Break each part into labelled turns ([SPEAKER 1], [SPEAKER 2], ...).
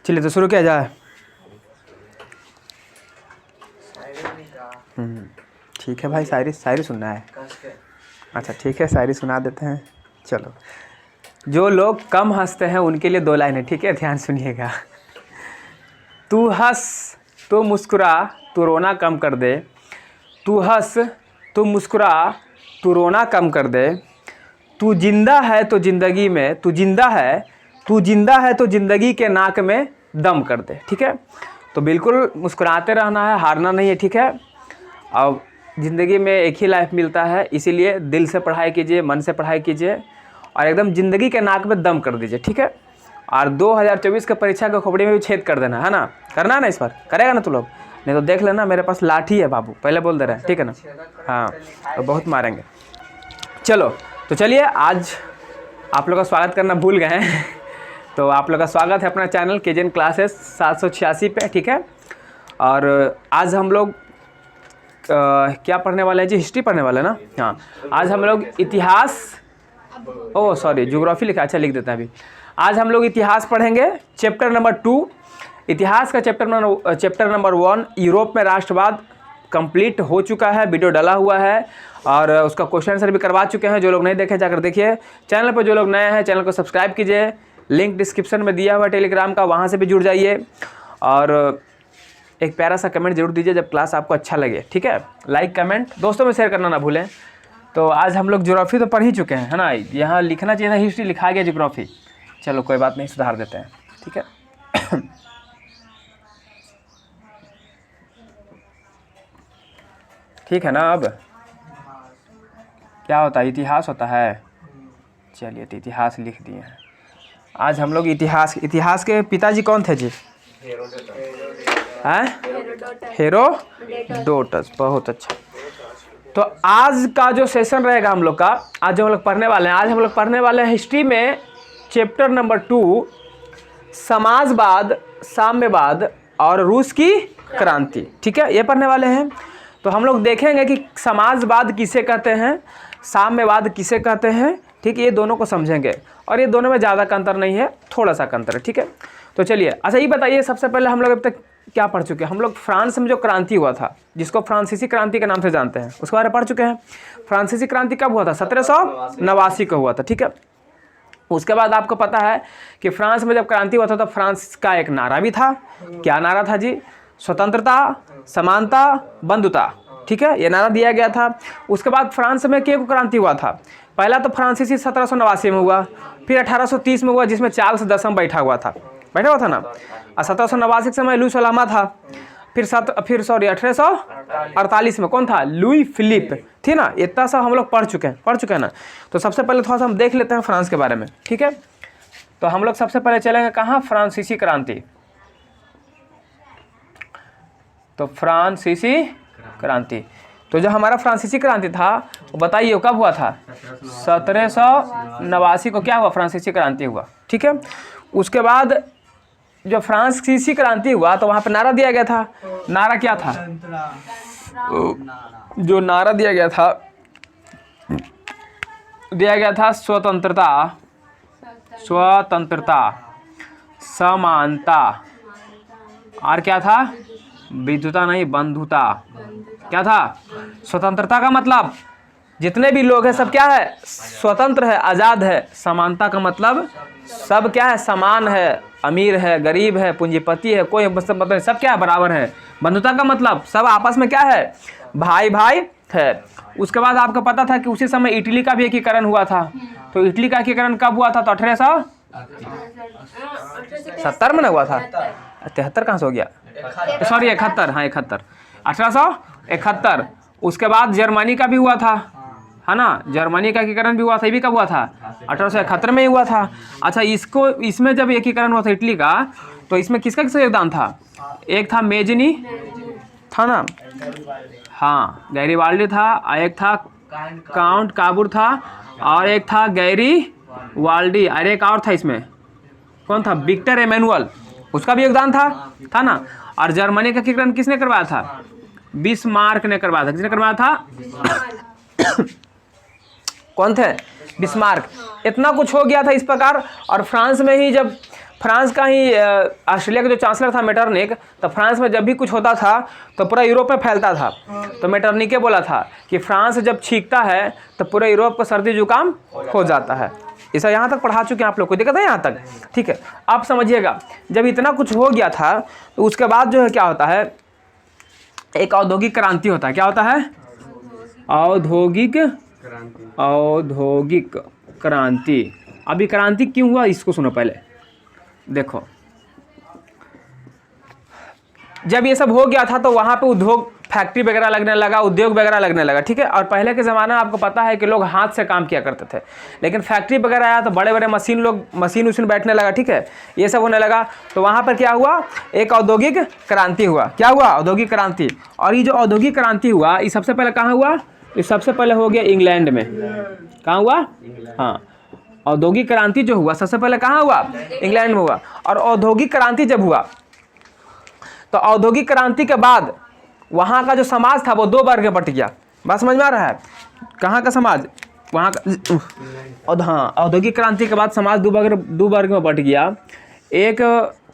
[SPEAKER 1] चलिए तो शुरू किया जाए। ठीक है भाई, शायरी सुनना है। अच्छा ठीक है, शायरी सुना देते हैं। चलो, जो लोग कम हंसते हैं उनके लिए 2 लाइनें, ठीक है, ध्यान सुनिएगा। तू हंस तो मुस्कुरा, तू रोना कम कर दे। तू हंस तो मुस्कुरा, तू रोना कम कर दे। तू जिंदा है तो ज़िंदगी में, तू जिंदा है तो ज़िंदगी के नाक में दम कर दे। ठीक है, तो बिल्कुल मुस्कुराते रहना है, हारना नहीं है। ठीक है, अब ज़िंदगी में एक ही लाइफ मिलता है, इसीलिए दिल से पढ़ाई कीजिए, मन से पढ़ाई कीजिए और एकदम ज़िंदगी के नाक में दम कर दीजिए। ठीक है, और 2024 के परीक्षा के खोपड़ी में भी छेद कर देना है ना, करना है ना, इस बार करेगा ना तू लोग, नहीं तो देख लेना मेरे पास लाठी है बाबू, पहले बोल दे रहे हैं, ठीक है ना। हाँ, तो बहुत मारेंगे। चलो तो चलिए, आज आप लोग का स्वागत करना भूल गए हैं तो आप लोग का स्वागत है अपना चैनल केजेन क्लासेस 786 पे। ठीक है, और आज हम लोग क्या पढ़ने वाले हैं जी, हिस्ट्री पढ़ने वाले हैं ना। हाँ, आज हम लोग इतिहास, ओह सॉरी ज्योग्राफी लिखा, अच्छा लिख देते हैं अभी। आज हम लोग इतिहास पढ़ेंगे, चैप्टर नंबर 2 इतिहास का चैप्टर नंबर 1 यूरोप में राष्ट्रवाद कंप्लीट हो चुका है, वीडियो डाला हुआ है और उसका क्वेश्चन आंसर भी करवा चुके हैं। जो लोग नहीं देखे जाकर देखिए, चैनल पर जो लोग नए हैं चैनल को सब्सक्राइब कीजिए, लिंक डिस्क्रिप्शन में दिया हुआ है टेलीग्राम का, वहाँ से भी जुड़ जाइए और एक प्यारा सा कमेंट जरूर दीजिए जब क्लास आपको अच्छा लगे। ठीक है, लाइक कमेंट दोस्तों में शेयर करना ना भूलें। तो आज हम लोग ज्योग्राफी तो पढ़ ही चुके हैं, है ना, यहाँ लिखना चाहिए था हिस्ट्री, लिखा गया ज्योग्राफी। चलो कोई बात नहीं, सुधार देते हैं। ठीक है ठीक है ना। अब क्या होता है, इतिहास होता है। चलिए तो इतिहास लिख दिए हैं। आज हम लोग इतिहास के पिताजी कौन थे जी? हैं, हेरोडोटस, बहुत अच्छा। तो आज का जो सेशन रहेगा हम लोग का, आज जो हम लोग पढ़ने वाले हैं, आज हम लोग पढ़ने वाले हैं हिस्ट्री में चैप्टर नंबर 2 समाजवाद, साम्यवाद और रूस की क्रांति। ठीक है, ये पढ़ने वाले हैं। तो हम लोग देखेंगे कि समाजवाद किसे कहते हैं, साम्यवाद किसे कहते हैं। ठीक है, ये दोनों को समझेंगे और ये दोनों में ज़्यादा का अंतर नहीं है, थोड़ा सा का अंतर है। ठीक है, तो चलिए, अच्छा ये बताइए, सबसे पहले हम लोग अब तक क्या पढ़ चुके हैं? हम लोग फ्रांस में जो क्रांति हुआ था, जिसको फ्रांसीसी क्रांति के नाम से जानते हैं, उसके बारे में पढ़ चुके हैं। फ्रांसीसी क्रांति कब हुआ था? 1789 को हुआ था। ठीक है, उसके बाद आपको पता है कि फ्रांस में जब क्रांति हुआ था तो फ्रांस का एक नारा भी था। क्या नारा था जी? स्वतंत्रता, समानता, बंधुता। ठीक है, ये नारा दिया गया था। उसके बाद फ्रांस में क्या क्रांति हुआ था? पहला तो फ्रांसीसी 1789 में हुआ, फिर 1830 में हुआ जिसमें चार्ल्स दसम बैठा हुआ था ना, और 1789 के समय लुई सलामा था। फिर 1848 में कौन था? लुई फिलिप थी ना। इतना सब हम लोग पढ़ चुके हैं ना। तो सबसे पहले थोड़ा सा हम देख लेते हैं फ्रांस के बारे में। ठीक है, तो हम लोग सबसे पहले चलेंगे कहाँ? फ्रांसीसी क्रांति। तो फ्रांसीसी क्रांति, तो जो हमारा फ्रांसीसी क्रांति था वो बताइए कब हुआ था? 1789 को क्या हुआ? फ्रांसीसी क्रांति हुआ। ठीक है, उसके बाद जो फ्रांसीसी क्रांति हुआ तो वहाँ पे नारा दिया गया था। नारा क्या था? जो नारा दिया गया था स्वतंत्रता, समानता, और क्या था? विद्युता नहीं, बंधुता। क्या था? स्वतंत्रता का मतलब जितने भी लोग हैं सब क्या है? स्वतंत्र है, आज़ाद है। समानता का मतलब सब क्या है? समान है, अमीर है, गरीब है, पूंजीपति है, कोई मतलब सब क्या है? बराबर है। बंधुता का मतलब सब आपस में क्या है? भाई भाई है। उसके बाद आपको पता था कि उसी समय इटली का भी एकीकरण हुआ था। तो इटली का एकीकरण कब हुआ था? तो 1870 में ना हुआ था? 73 कहाँ से हो गया? सॉरी 71, हाँ 71, 1871। उसके बाद जर्मनी का भी हुआ था, है ना, जर्मनी का एकीकरण भी हुआ था। ये भी कब हुआ था? 1871 में ही हुआ था। अच्छा, इसमें जब एकीकरण हुआ था इटली का, तो इसमें किसका योगदान था? एक था मेजनी था ना, हाँ गैरीवाल्डी था, और एक था काउंट काबूर था, और एक था गैरीवाल्डी, और एक और था इसमें, कौन था? विक्टर एमेनुअल, उसका भी योगदान था ना। और जर्मनी का एकीकरण किसने करवाया था? बिस्मार्क ने करवाया था। किसने करवाया था? कौन थे? बिस्मार्क। इतना कुछ हो गया था इस प्रकार। और फ्रांस में ही जब फ्रांस का ही ऑस्ट्रेलिया का जो चांसलर था मेटरनिक, तो फ्रांस में जब भी कुछ होता था तो पूरा यूरोप में फैलता था। तो मेटरनिक बोला था कि फ्रांस जब छींकता है तो पूरे यूरोप को सर्दी जुकाम हो जाता है। ऐसा यहाँ तक पढ़ा चुके हैं आप लोग को, दिक्कत है यहाँ तक? ठीक है, आप समझिएगा, जब इतना कुछ हो गया था तो उसके बाद जो है क्या होता है, एक औद्योगिक क्रांति होता है। क्या होता है? औद्योगिक क्रांति। अभी क्रांति क्यों हुआ इसको सुनो पहले। देखो, जब ये सब हो गया था तो वहाँ पे उद्योग, फैक्ट्री वगैरह लगने लगा, उद्योग वगैरह लगने लगा, ठीक है। और पहले के ज़माना में आपको पता है कि लोग हाथ से काम किया करते थे, लेकिन फैक्ट्री वगैरह आया तो बड़े बड़े मशीन उशीन बैठने लगा, ठीक है, ये सब होने लगा। तो वहाँ पर क्या हुआ, एक औद्योगिक क्रांति हुआ। क्या हुआ? औद्योगिक क्रांति। और ये जो औद्योगिक क्रांति हुआ, ये सबसे पहले कहाँ हुआ? ये सबसे पहले हो गया इंग्लैंड में। कहाँ हुआ? हाँ, औद्योगिक क्रांति जो हुआ सबसे पहले कहाँ हुआ? इंग्लैंड में हुआ। और औद्योगिक क्रांति जब हुआ तो औद्योगिक क्रांति के बाद वहाँ का जो समाज था वो दो वर्ग में बट गया। बात समझ में आ रहा है? कहाँ का समाज? वहाँ का। और हाँ, औद्योगिक क्रांति के बाद समाज दो वर्ग में बट गया। एक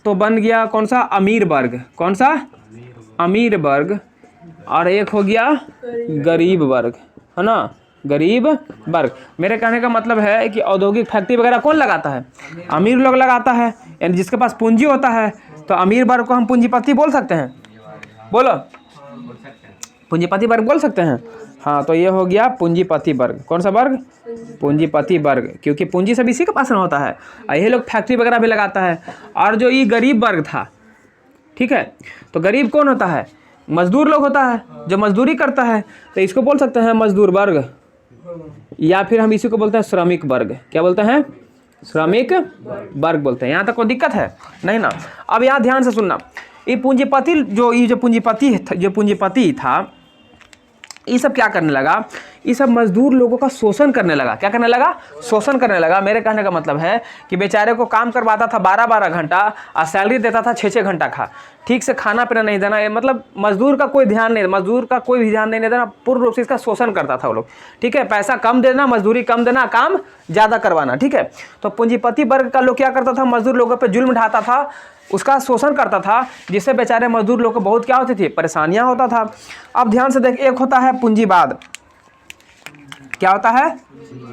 [SPEAKER 1] तो बन गया कौन सा? अमीर वर्ग। कौन सा? अमीर वर्ग। और एक हो गया गरीब वर्ग, है ना, गरीब वर्ग। मेरे कहने का मतलब है कि औद्योगिक फैक्ट्री वगैरह कौन लगाता है? अमीर लोग लगाता है, यानी जिसके पास पूंजी होता है। तो अमीर वर्ग को हम पूंजीपति बोल सकते हैं। बोलो, पूंजीपति वर्ग बोल सकते हैं। हाँ, तो ये हो गया पूंजीपति वर्ग। कौन सा वर्ग? पूंजीपति वर्ग, क्योंकि पूंजी सब इसी के पास में होता है। ये लोग फैक्ट्री वगैरह भी लगाता है। और जो ये गरीब वर्ग था, ठीक है, तो गरीब कौन होता है? मजदूर लोग होता है, जो मजदूरी करता है। तो इसको बोल सकते हैं मजदूर वर्ग, या फिर हम इसी को बोलते हैं श्रमिक वर्ग। क्या बोलते हैं? श्रमिक वर्ग बोलते हैं। यहाँ तक कोई दिक्कत है? नहीं ना। अब यहाँ ध्यान से सुनना, ये पूंजीपति था, ये सब क्या करने लगा? ये सब मजदूर लोगों का शोषण करने लगा। क्या करने लगा? शोषण करने लगा। मेरे कहने का मतलब है कि बेचारे को काम करवाता था 12-12 घंटा और सैलरी देता था 6-6 घंटा का। ठीक से खाना पीना नहीं देना, ये मतलब मजदूर का कोई ध्यान नहीं, मजदूर का कोई भी ध्यान नहीं देना, पूर्ण रूप से इसका शोषण करता था वो लोग, ठीक है। पैसा कम देना, मजदूरी कम देना, काम ज़्यादा करवाना, ठीक है। तो पूंजीपति वर्ग का लोग क्या करता था? मजदूर लोगों पर जुल्म ढाता था, उसका शोषण करता था, जिससे बेचारे मजदूर लोग को बहुत क्या होती थी? परेशानियां होता था। अब ध्यान से देख, एक होता है पूंजीवाद। क्या होता है?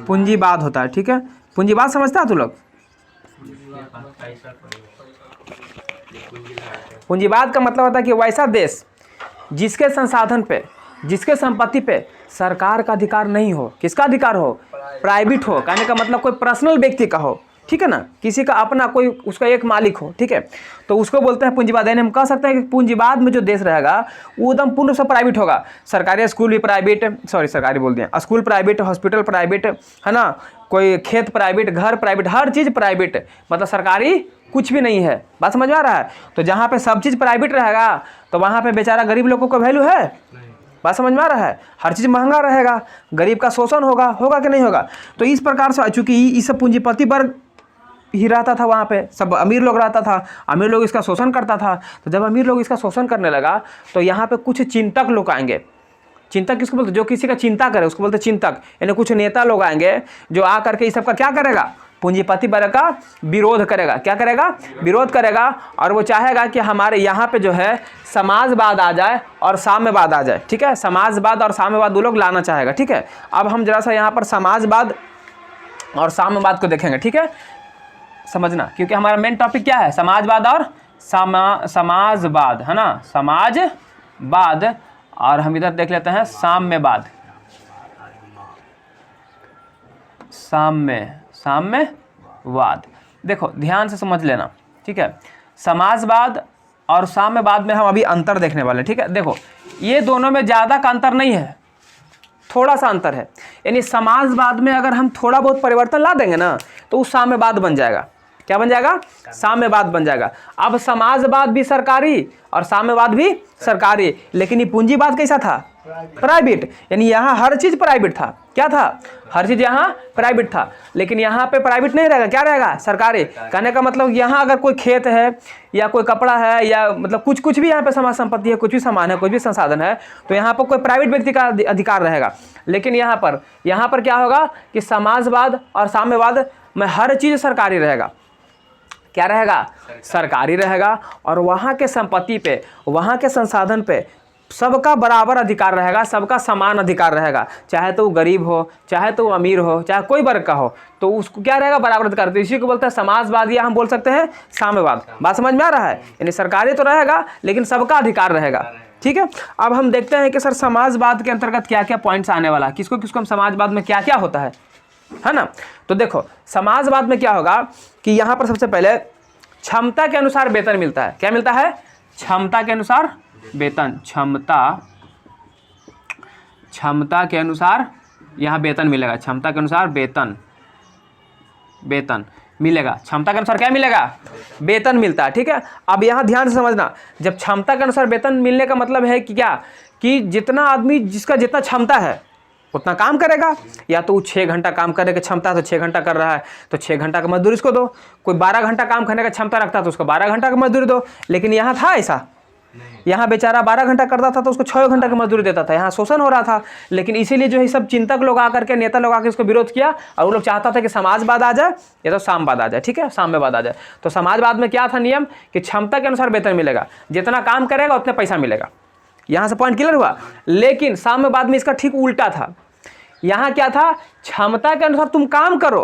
[SPEAKER 1] पूंजीवाद होता है, ठीक है। पूंजीवाद समझता है तू लोग? पूंजीवाद का मतलब होता है कि वैसा देश जिसके संसाधन पे, जिसके संपत्ति पे सरकार का अधिकार नहीं हो। किसका अधिकार हो? प्राइवेट हो। कहने का मतलब कोई पर्सनल व्यक्ति का हो, ठीक है ना, किसी का अपना कोई उसका एक मालिक हो, ठीक है। तो उसको बोलते हैं पूंजीवाद। यानी हम कह सकते हैं कि पूंजीवाद में जो देश रहेगा वो एकदम पूर्ण रूप से प्राइवेट होगा। सरकारी स्कूल भी प्राइवेट, सरकारी बोल दिया, स्कूल प्राइवेट, हॉस्पिटल प्राइवेट, है ना, कोई खेत प्राइवेट, घर प्राइवेट, हर चीज़ प्राइवेट, मतलब सरकारी कुछ भी नहीं है। बात समझ में आ रहा है? तो जहाँ पे सब चीज़ प्राइवेट रहेगा तो वहाँ पे बेचारा गरीब लोगों को वैल्यू है। बात समझ में आ रहा है? हर चीज़ महंगा रहेगा, गरीब का शोषण होगा कि नहीं होगा? तो इस प्रकार से, चूँकि ये सब पूंजीपति वर्ग ही रहता था वहाँ पे, सब अमीर लोग रहता था, अमीर लोग इसका शोषण करता था। तो जब अमीर लोग इसका शोषण करने लगा तो यहाँ पे कुछ चिंतक लोग आएंगे। चिंतक किसको बोलते? जो किसी का चिंता करे उसको बोलते चिंतक। यानी कुछ नेता लोग आएंगे जो आ करके इस सब का क्या करेगा? पूंजीपति वर्ग का विरोध करेगा। क्या करेगा? विरोध करेगा। और वो चाहेगा कि हमारे यहाँ पे जो है समाजवाद आ जाए और साम्यवाद आ जाए, ठीक है। समाजवाद और साम्यवाद दो लोग लाना चाहेगा, ठीक है। अब हम जरा सा यहाँ पर समाजवाद और साम्यवाद को देखेंगे, ठीक है, समझना, क्योंकि हमारा मेन टॉपिक क्या है? समाजवाद और समाजवाद, है ना, समाजवाद। और हम इधर देख लेते हैं साम्यवाद। साम्यवाद, देखो ध्यान से समझ लेना, ठीक है। समाजवाद और साम्यवाद में हम अभी अंतर देखने वाले हैं, ठीक है। देखो, ये दोनों में ज़्यादा का अंतर नहीं है, थोड़ा सा अंतर है। यानी समाजवाद में अगर हम थोड़ा बहुत परिवर्तन ला देंगे ना तो वो साम्यवाद बन जाएगा। क्या बन जाएगा? साम्यवाद बन जाएगा। अब समाजवाद भी सरकारी और साम्यवाद भी सरकारी, लेकिन ये पूंजीवाद कैसा था? प्राइवेट। यानी यहाँ हर चीज़ प्राइवेट था। क्या था? हर चीज़ यहाँ प्राइवेट था, लेकिन यहाँ पे प्राइवेट नहीं रहेगा। क्या रहेगा? सरकारी। कहने का मतलब यहाँ अगर कोई खेत है या कोई कपड़ा है या मतलब कुछ भी यहाँ पे समाज संपत्ति है, कुछ भी सामान है, कुछ भी संसाधन है, तो यहाँ पर कोई प्राइवेट व्यक्ति का अधिकार रहेगा। लेकिन यहाँ पर क्या होगा कि समाजवाद और साम्यवाद में हर चीज़ सरकारी रहेगा। क्या रहेगा, सरकारी रहेगा। और वहाँ के संपत्ति पे, वहाँ के संसाधन पे सबका बराबर अधिकार रहेगा, सबका समान अधिकार रहेगा, चाहे तो वो गरीब हो, चाहे तो वो अमीर हो, चाहे कोई वर्ग का हो, तो उसको क्या रहेगा, बराबर अधिकार। तो इसी को बोलते हैं समाजवाद, या हम बोल सकते हैं साम्यवाद। बात समझ में आ रहा है, यानी सरकारी तो रहेगा लेकिन सबका अधिकार रहेगा। ठीक है, अब हम देखते हैं कि सर समाजवाद के अंतर्गत क्या क्या पॉइंट्स आने वाला है, किसको किसको हम समाजवाद में क्या क्या होता है ना। तो देखो समाजवाद में क्या होगा कि यहाँ पर सबसे पहले क्षमता के अनुसार वेतन मिलता है। क्या मिलता है, क्षमता के अनुसार वेतन, क्षमता के अनुसार यहाँ वेतन मिलेगा, क्षमता के अनुसार वेतन मिलेगा, क्षमता के अनुसार क्या मिलेगा, वेतन मिलता है। ठीक है, अब यहाँ ध्यान से समझना, जब क्षमता के अनुसार वेतन मिलने का मतलब है कि क्या, कि जितना आदमी जिसका जितना क्षमता है उतना काम करेगा। या तो 6 घंटा काम करने की क्षमता है तो 6 घंटा कर रहा है तो 6 घंटा का मजदूरी इसको दो। कोई 12 घंटा काम करने का क्षमता रखता है तो उसको 12 घंटा का मजदूरी दो। लेकिन यहाँ था ऐसा, यहाँ बेचारा 12 घंटा करता था तो उसको 6 घंटा की मजदूरी देता था। यहाँ शोषण हो रहा था। लेकिन इसीलिए जो है सब चिंतक लोग आकर के, नेता लोग आकर इसको विरोध किया और वो लोग चाहता था कि समाजवाद आ जाए या तो साम्यवाद आ जाए। ठीक है, साम्यवाद आ जाए। तो समाजवाद में क्या था नियम कि क्षमता के अनुसार वेतन मिलेगा, जितना काम करेगा उतना पैसा मिलेगा। यहाँ से पॉइंट क्लियर हुआ। लेकिन साम्यवाद में इसका ठीक उल्टा था। यहाँ क्या था, क्षमता के अनुसार तुम काम करो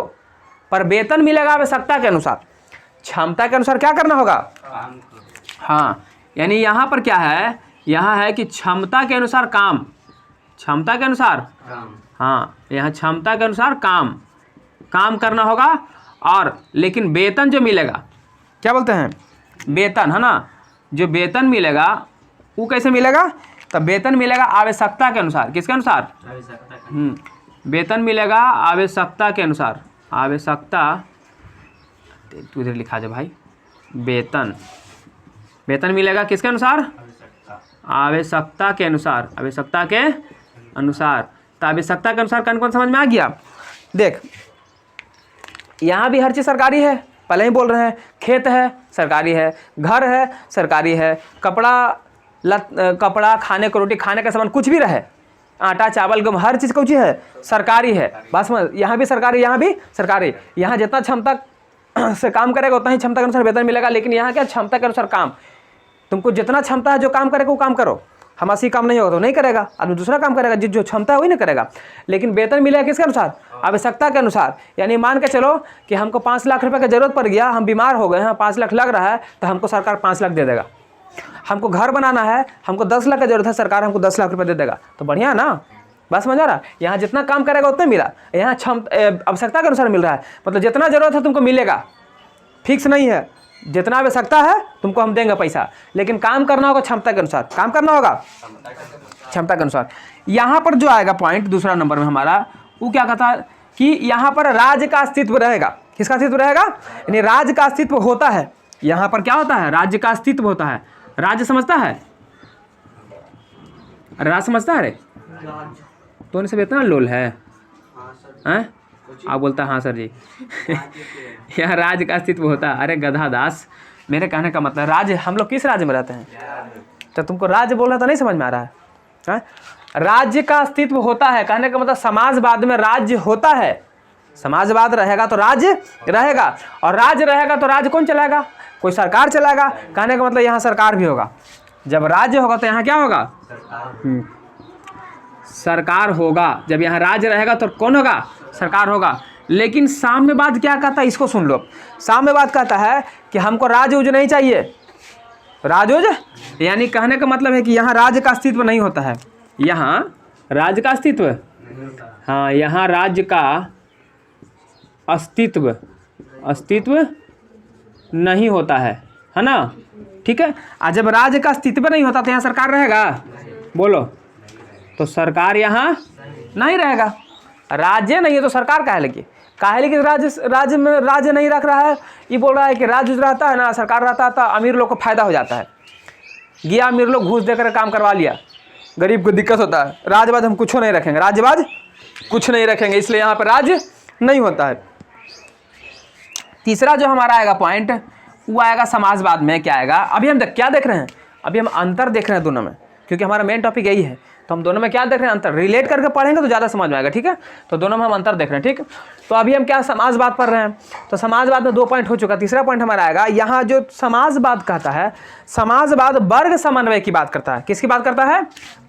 [SPEAKER 1] पर वेतन मिलेगा आवश्यकता के अनुसार। क्षमता के अनुसार क्या करना होगा, हाँ, यानी यहाँ पर क्या है, यहाँ है कि क्षमता के अनुसार काम, क्षमता के अनुसार, हाँ, यहाँ क्षमता के अनुसार काम करना होगा। और लेकिन वेतन जो मिलेगा, क्या बोलते हैं, वेतन, है ना, जो वेतन मिलेगा वो कैसे मिलेगा, तो वेतन मिलेगा आवश्यकता के अनुसार। किसके अनुसार, वेतन मिलेगा आवश्यकता के अनुसार। आवश्यकता, तू इधर लिखा जाए भाई, वेतन मिलेगा किसके अनुसार, आवश्यकता के अनुसार। आवश्यकता के अनुसार, तो आवश्यकता के अनुसार कौन कौन समझ में आ गया। देख यहाँ भी हर चीज़ सरकारी है, पहले ही बोल रहे हैं। खेत है सरकारी है, घर है सरकारी है, कपड़ा, खाने को, रोटी खाने का सामान कुछ भी रहे, आटा चावल गेहूं, हर चीज़ कुछ है सरकारी है। बस यहाँ भी सरकारी, यहाँ भी सरकारी। यहाँ जितना क्षमता से काम करेगा उतना ही क्षमता के अनुसार वेतन मिलेगा। लेकिन यहाँ क्या, क्षमता के अनुसार काम, तुमको जितना क्षमता है जो काम करेगा वो काम करो। हम ऐसी काम नहीं होगा तो नहीं करेगा, आदमी दूसरा काम करेगा, जो क्षमता है वही नहीं करेगा। लेकिन वेतन मिलेगा किसके अनुसार, आवश्यकता के अनुसार। यानी मान के चलो कि हमको 5 लाख रुपए की जरूरत पड़ गया, हम बीमार हो गए हैं, 5 लाख लग रहा है, तो हमको सरकार 5 लाख दे देगा। हमको घर बनाना है, हमको 10 लाख की जरूरत है, सरकार हमको 10 लाख रुपए दे देगा। तो बढ़िया है ना, बस समझ आ रहा। यहाँ जितना काम करेगा उतना मिला, यहाँ आवश्यकता के अनुसार मिल रहा है। मतलब जितना जरूरत है तुमको मिलेगा, फिक्स नहीं है, जितना आवश्यकता है तुमको हम देंगे पैसा। लेकिन काम करना होगा क्षमता के अनुसार, काम करना होगा क्षमता के अनुसार। यहाँ पर जो आएगा पॉइंट दूसरा नंबर में हमारा, वो क्या कहता है कि यहाँ पर राज्य का अस्तित्व रहेगा। किसका अस्तित्व रहेगा, यानी राज्य का अस्तित्व होता है। यहाँ पर क्या होता है, राज्य का अस्तित्व होता है। राज्य समझता है, अरे राज्य समझता है, रे तो उनसे इतना लोल है, हैं? आप बोलता हाँ सर जी यहाँ राज्य का अस्तित्व होता है। अरे गधा दास, मेरे कहने का मतलब राज्य, हम लोग किस राज्य में रहते हैं, तो तुमको राज्य बोल रहा तो नहीं समझ में आ रहा है। राज्य का अस्तित्व होता है, कहने का मतलब समाजवाद में राज्य होता है। समाजवाद रहेगा तो राज्य रहेगा, और राज्य रहेगा तो राज्य कौन चलाएगा, कोई सरकार चलाएगा। कहने का मतलब यहाँ सरकार भी होगा। जब राज्य होगा तो यहाँ क्या होगा, सरकार होगा। जब यहाँ राज्य रहेगा तो कौन होगा, सरकार होगा। लेकिन साम्यवाद क्या कहता है, इसको सुन लो। साम्यवाद कहता है कि हमको राज्य उज नहीं चाहिए, राज्य उज, यानी कहने का मतलब है कि यहाँ राज्य का अस्तित्व नहीं होता है। यहाँ राज्य का अस्तित्व, हाँ, यहाँ राज्य का अस्तित्व नहीं होता है ना। ठीक है, और जब राज्य का अस्तित्व नहीं होता तो यहाँ सरकार रहेगा, बोलो, तो सरकार यहाँ नहीं रहेगा। राज्य नहीं है तो सरकार काहे लगी, राज्य में राज्य नहीं रख रहा है। ये बोल रहा है कि राज्य रहता है ना, सरकार रहता है तो अमीर लोग को फायदा हो जाता है। गया अमीर लोग घूस देकर काम करवा लिया, गरीब को दिक्कत होता है। राज्यवाद हम कुछ नहीं रखेंगे, राज्यवाद कुछ नहीं रखेंगे, इसलिए यहाँ पर राज्य नहीं होता है। तीसरा जो हमारा आएगा पॉइंट, वो आएगा समाजवाद में। क्या आएगा, अभी हम क्या देख रहे हैं, अभी हम अंतर देख रहे हैं दोनों में, क्योंकि हमारा मेन टॉपिक यही है। तो हम दोनों में क्या देख रहे हैं, अंतर। रिलेट करके पढ़ेंगे तो ज़्यादा समझ में आएगा, ठीक है। तो दोनों में हम अंतर देख रहे हैं, ठीक। तो अभी हम क्या समाजवाद पढ़ रहे हैं, तो समाजवाद में 2 पॉइंट हो चुका। तीसरा पॉइंट हमारा आएगा, यहाँ जो समाजवाद कहता है, समाजवाद वर्ग समन्वय की बात करता है। किसकी बात करता है?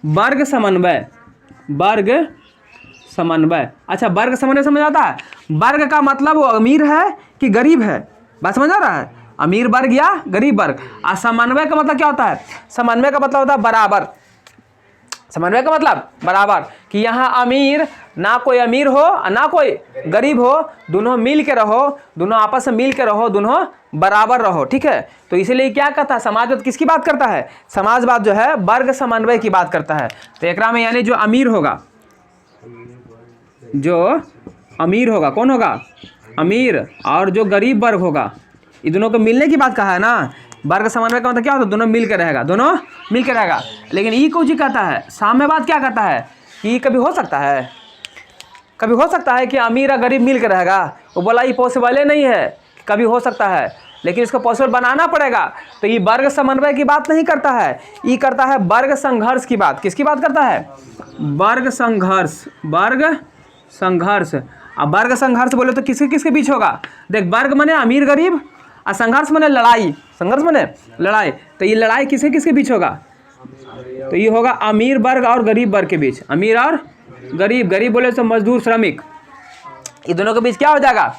[SPEAKER 1] वर्ग समन्वय, वर्ग समन्वय। अच्छा, वर्ग समन्वय समझ आता है? वर्ग का मतलब वो अमीर है कि गरीब है, बात समझ आ रहा है? अमीर वर्ग या गरीब वर्ग। और समन्वय का मतलब क्या होता है? समन्वय का मतलब होता है बराबर। समन्वय का मतलब बराबर, कि यहाँ अमीर ना कोई अमीर हो ना कोई गरीब हो, दोनों मिल के रहो, दोनों आपस में मिल के रहो, दोनों बराबर रहो, ठीक है। तो इसीलिए क्या कहता है, समाजवाद किसकी बात करता है? समाजवाद जो है वर्ग समन्वय की बात करता है। तो एकरा में यानी जो अमीर होगा, जो अमीर होगा, कौन होगा? अमीर, और जो गरीब वर्ग होगा, ये दोनों को मिलने की बात कहा है ना। वर्ग समन्वय का मतलब क्या होता है? दोनों मिल के रहेगा, दोनों मिल के रहेगा। लेकिन ये कुछ कहता है, साम्यवाद क्या कहता है कि कभी हो सकता है, कभी हो सकता है कि अमीर और गरीब मिल के रहेगा। वो बोला ये पॉसिबल नहीं है, कभी हो सकता है, लेकिन इसको पॉसिबल बनाना पड़ेगा। तो ये वर्ग समन्वय की बात नहीं करता है, ये करता है वर्ग संघर्ष की बात। किसकी बात करता है? वर्ग संघर्ष, वर्ग संघर्ष। अब वर्ग संघर्ष बोले तो किसके किसके बीच होगा? देख, वर्ग माने अमीर गरीब, और संघर्ष माने लड़ाई, संघर्ष माने लड़ाई। तो ये लड़ाई किसके किसके बीच होगा? तो ये होगा अमीर वर्ग और गरीब वर्ग के बीच, अमीर और गरीब। गरीब बोले तो मजदूर श्रमिक, ये दोनों के बीच क्या हो जाएगा?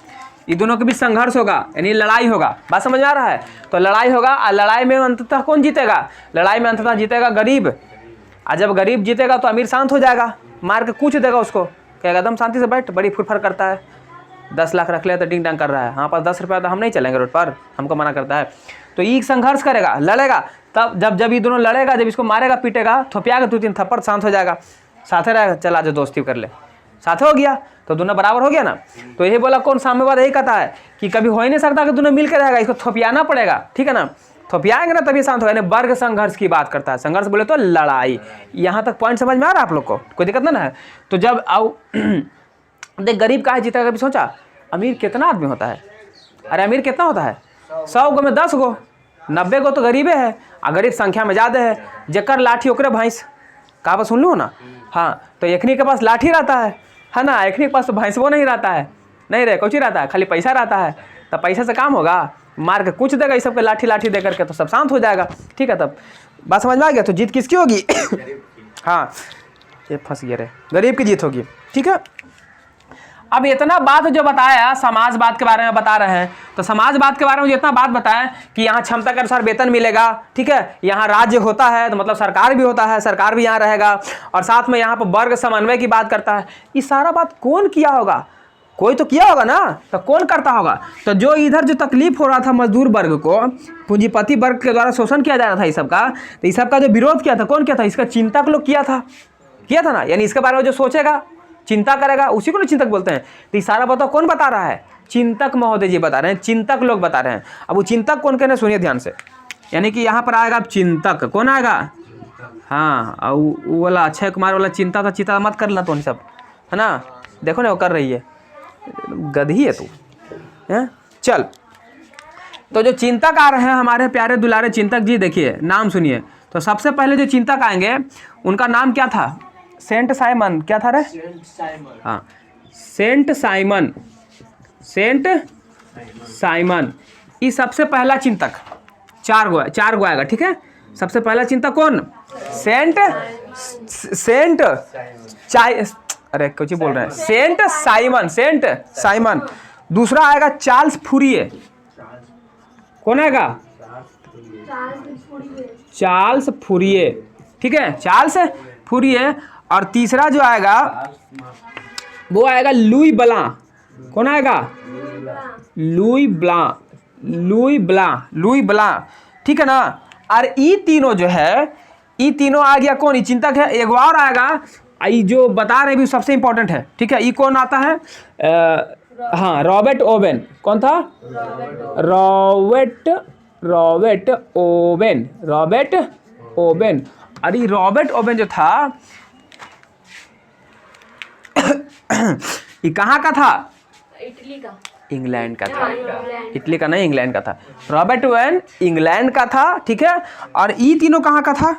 [SPEAKER 1] ये दोनों के बीच संघर्ष होगा, यानी लड़ाई होगा। बात समझ में आ रहा है? तो लड़ाई होगा, और लड़ाई में अंततः कौन जीतेगा? लड़ाई में अंततः जीतेगा गरीब। और जब गरीब जीतेगा तो अमीर शांत हो जाएगा, मार के कूच देगा उसको, कहेगा एकदम शांति से बैठ, बड़ी फुरफुर करता है, 10 लाख रख लिया तो डिंग डांग कर रहा है, हाँ पास 10 रुपया तो हम नहीं चलेंगे रोड पर, हमको मना करता है। तो ये संघर्ष करेगा, लड़ेगा। तब जब ये दोनों लड़ेगा, जब इसको मारेगा पीटेगा, थोपियागा 2-3 थप्पड़, शांत हो जाएगा, साथे रहेगा, चला जो दोस्ती कर ले, साथे हो गया, तो दोनों बराबर हो गया ना। तो यही बोला कौन? साम्यवाद यही कहता है कि कभी हो ही नहीं सकता कि दोनों मिल के रहेगा, इसको थोपियाना पड़ेगा, ठीक है ना। थोपियाएंगे ना तभी शांत होगा। वर्ग संघर्ष की बात करता है। संघर्ष बोले तो लड़ाई। यहाँ तक पॉइंट समझ में आ रहा है आप लोग को? कोई दिक्कत ना है? तो जब आओ देख, गरीब का है जीतेगा, कभी सोचा अमीर कितना आदमी होता है? अरे अमीर कितना होता है? 100 गो में 10 गो, 90 गो तो गरीबे है, और गरीब संख्या में ज़्यादा है। जेकर लाठी ओकरे भैंस, कहा सुन लो ना। हाँ, तो एकनी के पास लाठी रहता है ना, एकनी के पास तो भैंस वो नहीं रहता है, नहीं रहे कुछ ही रहता है, खाली पैसा रहता है। तब पैसे से काम होगा, मार के कुछ देगा, इस सबके लाठी लाठी दे करके, तो सब शांत हो जाएगा, ठीक है। तब बात समझ में आ गया? तो जीत किसकी होगी? हाँ, ये फंस गया रे, गरीब की जीत होगी, ठीक है। अब इतना बात जो बताया समाजवाद के बारे में बता रहे हैं, तो समाजवाद के बारे में जितना बात बताया कि यहाँ क्षमता के अनुसार वेतन मिलेगा, ठीक है, यहाँ राज्य होता है तो मतलब सरकार भी होता है, सरकार भी यहाँ रहेगा, और साथ में यहाँ पर वर्ग समन्वय की बात करता है। ये सारा बात कौन किया होगा? कोई तो किया होगा ना, तो कौन करता होगा? तो जो इधर जो तकलीफ हो रहा था मजदूर वर्ग को, पूंजीपति वर्ग के द्वारा शोषण किया जा रहा था इस सब का, तो इस सब का जो विरोध किया था, कौन किया था? इसका चिंतक लोग किया था ना, यानी इसके बारे में जो सोचेगा, चिंता करेगा, उसी को चिंतक बोलते हैं। तो ये सारा बताओ कौन बता रहा है? चिंतक महोदय जी बता रहे हैं, चिंतक लोग बता रहे हैं। अब वो चिंतक कौन कहने, सुनिए ध्यान से। यानी कि यहाँ पर आएगा चिंतक, कौन आएगा? हाँ, और वो वाला अक्षय कुमार वाला चिंता था, चिंता मत कर ला तो सब, है ना, देखो ना वो कर रही है, गधी है तू है। चल, तो जो चिंतक आ रहे हैं हमारे प्यारे दुलारे चिंतक जी, देखिए नाम सुनिए। तो सबसे पहले जो चिंतक आएंगे उनका नाम क्या था? Saint Simon. क्या था रे? हाँ, सेंट साइमन, सेंट साइमन। ये सबसे पहला चिंतक, 4 गो आएगा, ठीक है। सबसे पहला चिंतक कौन? सेंट अरे कुछ ही बोल रहे हैं, सेंट साइमन। दूसरा आएगा चार्ल्स फूरिये। कौन आएगा? चार्ल्स फूरिये, ठीक है, चार्ल्स फूरिये। और तीसरा जो आएगा वो आएगा लुई ब्लां। कौन आएगा? लुई ब्लां, ठीक है ना। और ये तीनों जो है, ये तीनों आ गया कौन? ये चिंतक है। एक और आएगा, ये जो बता रहे भी सबसे इंपॉर्टेंट है, ठीक है। ये कौन आता है? हाँ, रॉबर्ट ओवेन। कौन था? Robert Owen. अरे रॉबर्ट ओवेन जो था ये कहाँ का था?
[SPEAKER 2] इटली का,
[SPEAKER 1] इंग्लैंड का था। इटली का नहीं, इंग्लैंड का था। रॉबर्ट ओवेन इंग्लैंड का था, ठीक है। और ये तीनों कहाँ का था?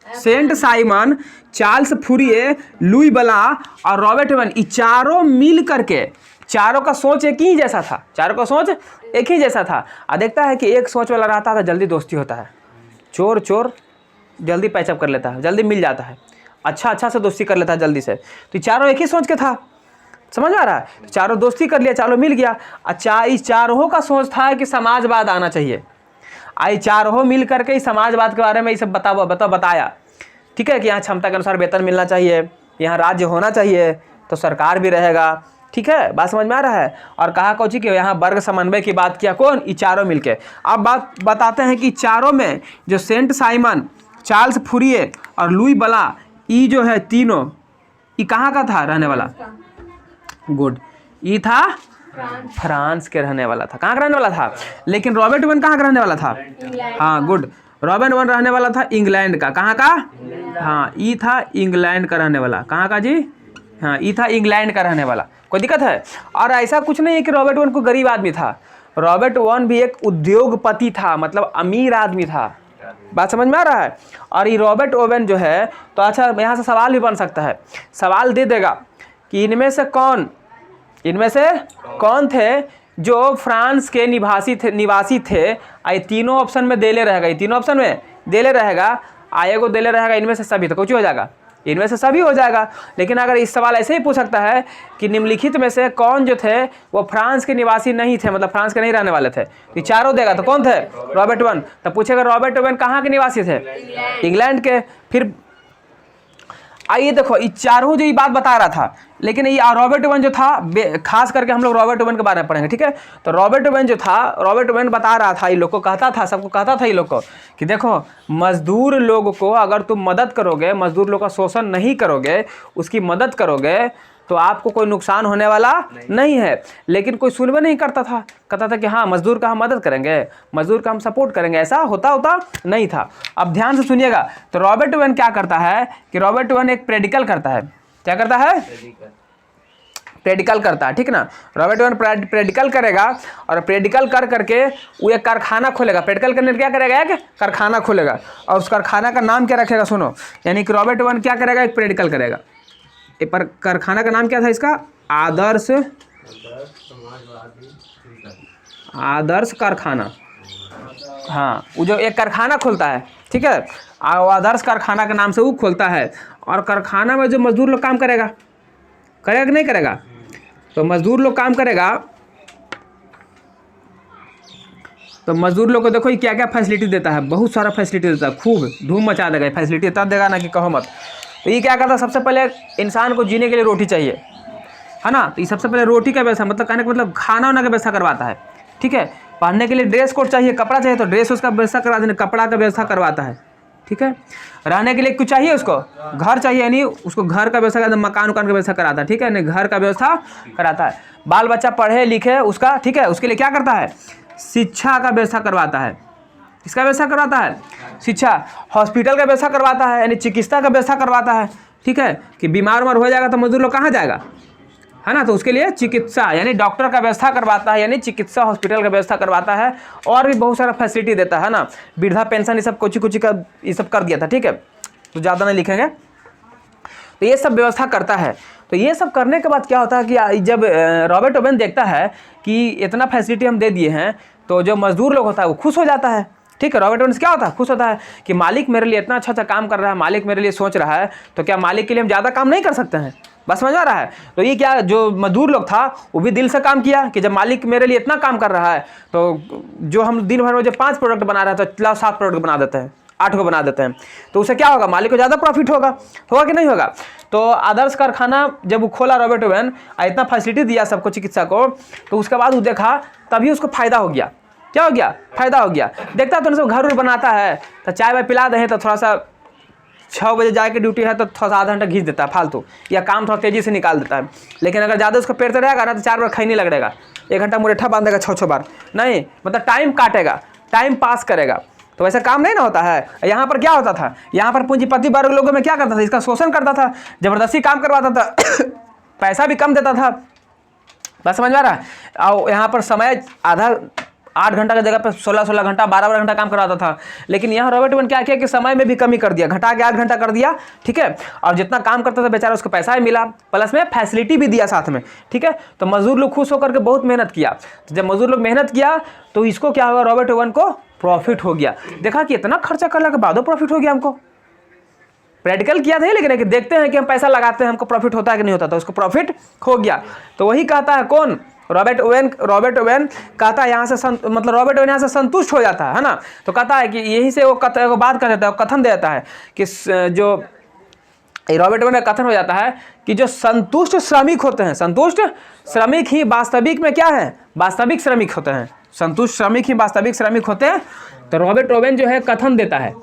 [SPEAKER 1] Saint Simon, Charles Fourier, Louis Blanc और रॉबर्ट ओवेन, ये चारों मिल करके, चारों का सोच एक ही जैसा था, चारों का सोच एक ही जैसा था। और देखता है कि एक सोच वाला रहता है तो जल्दी दोस्ती होता है, चोर चोर जल्दी पैचअप कर लेता है, जल्दी मिल जाता है, अच्छा से दोस्ती कर लेता है जल्दी से। तो चारों एक ही सोच के था, समझ आ रहा है? तो चारों दोस्ती कर लिया, चारों मिल गया। अच्छा, इस चारों का सोच था कि समाजवाद आना चाहिए। आई चारों मिल करके इस समाजवाद के बारे में ये सब बताया, ठीक है, कि यहाँ क्षमता के अनुसार वेतन मिलना चाहिए, यहाँ राज्य होना चाहिए, तो सरकार भी रहेगा, ठीक है, बात समझ में आ रहा है। और कहा कोची कि यहाँ वर्ग समन्वय की बात किया, कौन? ये चारों मिलके। अब बात बताते हैं कि चारों में जो सेंट साइमन, चार्ल्स फूरिये और लुई बला, ये जो है तीनों, ये कहाँ का था रहने वाला? गुड, ये था फ्रांस के रहने वाला था। कहाँ का रहने वाला था? लेकिन रॉबर्ट ओवेन कहाँ का रहने वाला था? हाँ गुड, रॉबर्ट ओवेन रहने वाला था इंग्लैंड का। कहाँ का? हाँ, ये था इंग्लैंड का रहने वाला। कहाँ का जी? हाँ, ये था इंग्लैंड का रहने वाला। कोई दिक्कत है? और ऐसा कुछ नहीं है कि रॉबर्ट ओवेन को गरीब आदमी था, रॉबर्ट ओवेन भी एक उद्योगपति था, मतलब अमीर आदमी था। बात समझ में आ रहा है? और ये रॉबर्ट ओवेन जो है, तो अच्छा यहाँ से सवाल भी बन सकता है, सवाल दे देगा कि इनमें से कौन थे जो फ्रांस के निवासी थे। ये तीनों ऑप्शन में देले रहेगा, ये तीनों ऑप्शन में देले रहेगा, आएगो देले रहेगा, इनमें से सभी, तो कुछ हो जाएगा, इनमें से सभी हो जाएगा। लेकिन अगर इस सवाल ऐसे ही पूछ सकता है कि निम्नलिखित में से कौन जो थे वो फ्रांस के निवासी नहीं थे, मतलब फ्रांस के नहीं रहने वाले थे, तो चारों देगा, तो कौन थे? Robert Owen. तो पूछेगा रॉबर्ट ओवेन कहाँ के निवासी थे? इंग्लैंड के। फिर आइए देखो, ये चारों जो ये बात बता रहा था, लेकिन ये रॉबर्ट ओवेन जो था, खास करके हम लोग रॉबर्ट ओवेन के बारे में पढ़ेंगे, ठीक है। तो रॉबर्ट ओवेन जो था, रॉबर्ट ओवेन बता रहा था, ये लोग को कहता था, सबको कहता था ये लोग को कि देखो, मजदूर लोग को अगर तुम मदद करोगे, मजदूर लोग का शोषण नहीं करोगे, उसकी मदद करोगे, तो आपको कोई नुकसान होने वाला नहीं है। लेकिन कोई सुनवे नहीं करता था, कहता था कि हाँ मजदूर का हम मदद करेंगे, मजदूर का हम सपोर्ट करेंगे, ऐसा होता नहीं था। अब ध्यान से सुनिएगा, तो रॉबर्ट ओवेन क्या करता है कि रॉबर्ट ओवेन एक प्रेडिकल करता है। क्या करता है? प्रेडिकल करता है, ठीक ना। रॉबर्ट ओवेन प्रेडिकल करेगा, और प्रेडिकल कर करके वो एक कारखाना खोलेगा। प्रेडिकल करने क्या करेगा? एक कारखाना खोलेगा, और उस कारखाना का नाम क्या रखेगा? सुनो, यानी कि रॉबर्ट ओवेन क्या करेगा? एक प्रेडिकल करेगा। पर कारखाना का नाम क्या था इसका? आदर्श कारखाना। हाँ, वो जो एक कारखाना खोलता है, ठीक है, आदर्श कारखाना के नाम से वो खोलता है। और कारखाना में जो मजदूर लोग काम करेगा कि नहीं करेगा? तो मजदूर लोग काम करेगा, तो मजदूर लोग को देखो ये क्या क्या फैसिलिटी देता है, बहुत सारा फैसिलिटी देता है, खूब धूम मचा देगा। फैसिलिटी इतना देगा ना कि कहो मत। तो ये क्या करता है? सबसे पहले इंसान को जीने के लिए रोटी चाहिए, है ना। तो ये सबसे पहले रोटी का व्यवस्था, मतलब कहने का मतलब खाना वाना का व्यवस्था करवाता है, ठीक है। पहनने के लिए ड्रेस कोड चाहिए, कपड़ा चाहिए, तो ड्रेस उसका व्यवस्था करवा देने, कपड़ा का व्यवस्था करवाता है, ठीक है। रहने के लिए कुछ चाहिए, उसको घर चाहिए, यानी उसको घर का व्यवस्था करता है, मकान उकान का व्यवस्था कराता है, ठीक है, यानी घर का व्यवस्था कराता है। बाल बच्चा पढ़े लिखे उसका, ठीक है, उसके लिए क्या करता है? शिक्षा का व्यवस्था करवाता है। किसका व्यवस्था करवाता है? शिक्षा। हॉस्पिटल का व्यवस्था करवाता है, यानी चिकित्सा का व्यवस्था करवाता है, ठीक है, कि बीमार उमार हो जाएगा तो मजदूर लोग कहाँ जाएगा, है ना। तो उसके लिए चिकित्सा, यानी डॉक्टर का व्यवस्था करवाता है, यानी चिकित्सा हॉस्पिटल का व्यवस्था करवाता है। और भी बहुत सारा फैसिलिटी देता है ना, वृद्धा पेंशन, ये सब कुछ का ये सब कर दिया था, ठीक है, तो ज़्यादा नहीं लिखेंगे। तो ये सब व्यवस्था करता है। तो ये सब करने के बाद क्या होता है कि जब रॉबर्ट ओवेन देखता है कि इतना फैसिलिटी हम दे दिए हैं, तो जो मजदूर लोग होता है वो खुश हो जाता है, ठीक है। रॉबर्ट ओवेन क्या होता है? खुश होता है कि मालिक मेरे लिए इतना अच्छा काम कर रहा है, मालिक मेरे लिए सोच रहा है, तो क्या मालिक के लिए हम ज़्यादा काम नहीं कर सकते हैं? बस समझ आ रहा है? तो ये क्या, जो मजदूर लोग था वो भी दिल से काम किया कि जब मालिक मेरे लिए इतना काम कर रहा है, तो जो हम दिन भर में जो 5 प्रोडक्ट बना रहे हैं, तो 7 प्रोडक्ट बना देते हैं, 8 को बना देते हैं, तो उससे क्या होगा? मालिक को ज़्यादा प्रॉफिट होगा कि नहीं होगा? तो आदर्श कारखाना जब वो खोला रॉबर्ट ओवेन, इतना फैसिलिटी दिया सबको, चिकित्सा को, तो उसके बाद वो देखा, तभी उसको फायदा हो गया। क्या हो गया? फायदा हो गया। देखता तो सब घर बनाता है, तो चाय वाय पिला दे, तो थोड़ा सा 6 बजे जाके ड्यूटी है तो थोड़ा सा आधा घंटा घींच देता है फालतू, या काम थोड़ा तेज़ी से निकाल देता है। लेकिन अगर ज़्यादा उसको पेड़ते रहेगा ना, तो 4 बार खैनी लगेगा, 1 घंटा मुरेठा बांधेगा 6 बार, नहीं, मतलब टाइम काटेगा, टाइम पास करेगा। तो वैसा काम नहीं ना होता है। यहाँ पर क्या होता था? यहाँ पर पूंजीपति वर्ग लोगों में क्या करता था? इसका शोषण करता था, ज़बरदस्ती काम करवाता था पैसा भी कम देता था। बस समझ में आ रहा है? और यहाँ पर समय 8 घंटा की जगह पे 16-16 घंटा 12-12 घंटा काम करवाता था। लेकिन यहाँ रॉबर्ट ओवेन क्या किया कि समय में भी कमी कर दिया, घटा के 8 घंटा कर दिया, ठीक है। और जितना काम करता था बेचारा उसको पैसा भी मिला, प्लस में फैसिलिटी भी दिया साथ में, ठीक है। तो मजदूर लोग खुश होकर के बहुत मेहनत किया। तो जब मजदूर लोग मेहनत किया तो इसको क्या हुआ, रॉबर्ट ओवेन को प्रॉफिट हो गया। देखा कि इतना खर्चा करने के बाद प्रॉफिट हो गया हमको। प्रैक्टिकल किया था लेकिन कि देखते हैं कि हम पैसा लगाते हैं हमको प्रॉफिट होता है कि नहीं होता, तो उसको प्रॉफिट हो गया। तो वही कहता है कौन, रॉबर्ट ओवेन कहता है यहाँ से मतलब रॉबर्ट ओवेन यहाँ से संतुष्ट हो जाता है ना। तो कहता है कि यही से वो बात कर देता है, कथन दे देता है कि जो रॉबर्ट ओवेन का कथन हो जाता है कि जो संतुष्ट श्रमिक होते हैं, संतुष्ट श्रमिक ही वास्तविक में क्या है, वास्तविक श्रमिक होते हैं। संतुष्ट श्रमिक ही वास्तविक श्रमिक होते हैं। तो रॉबर्ट ओवेन जो है कथन देता है,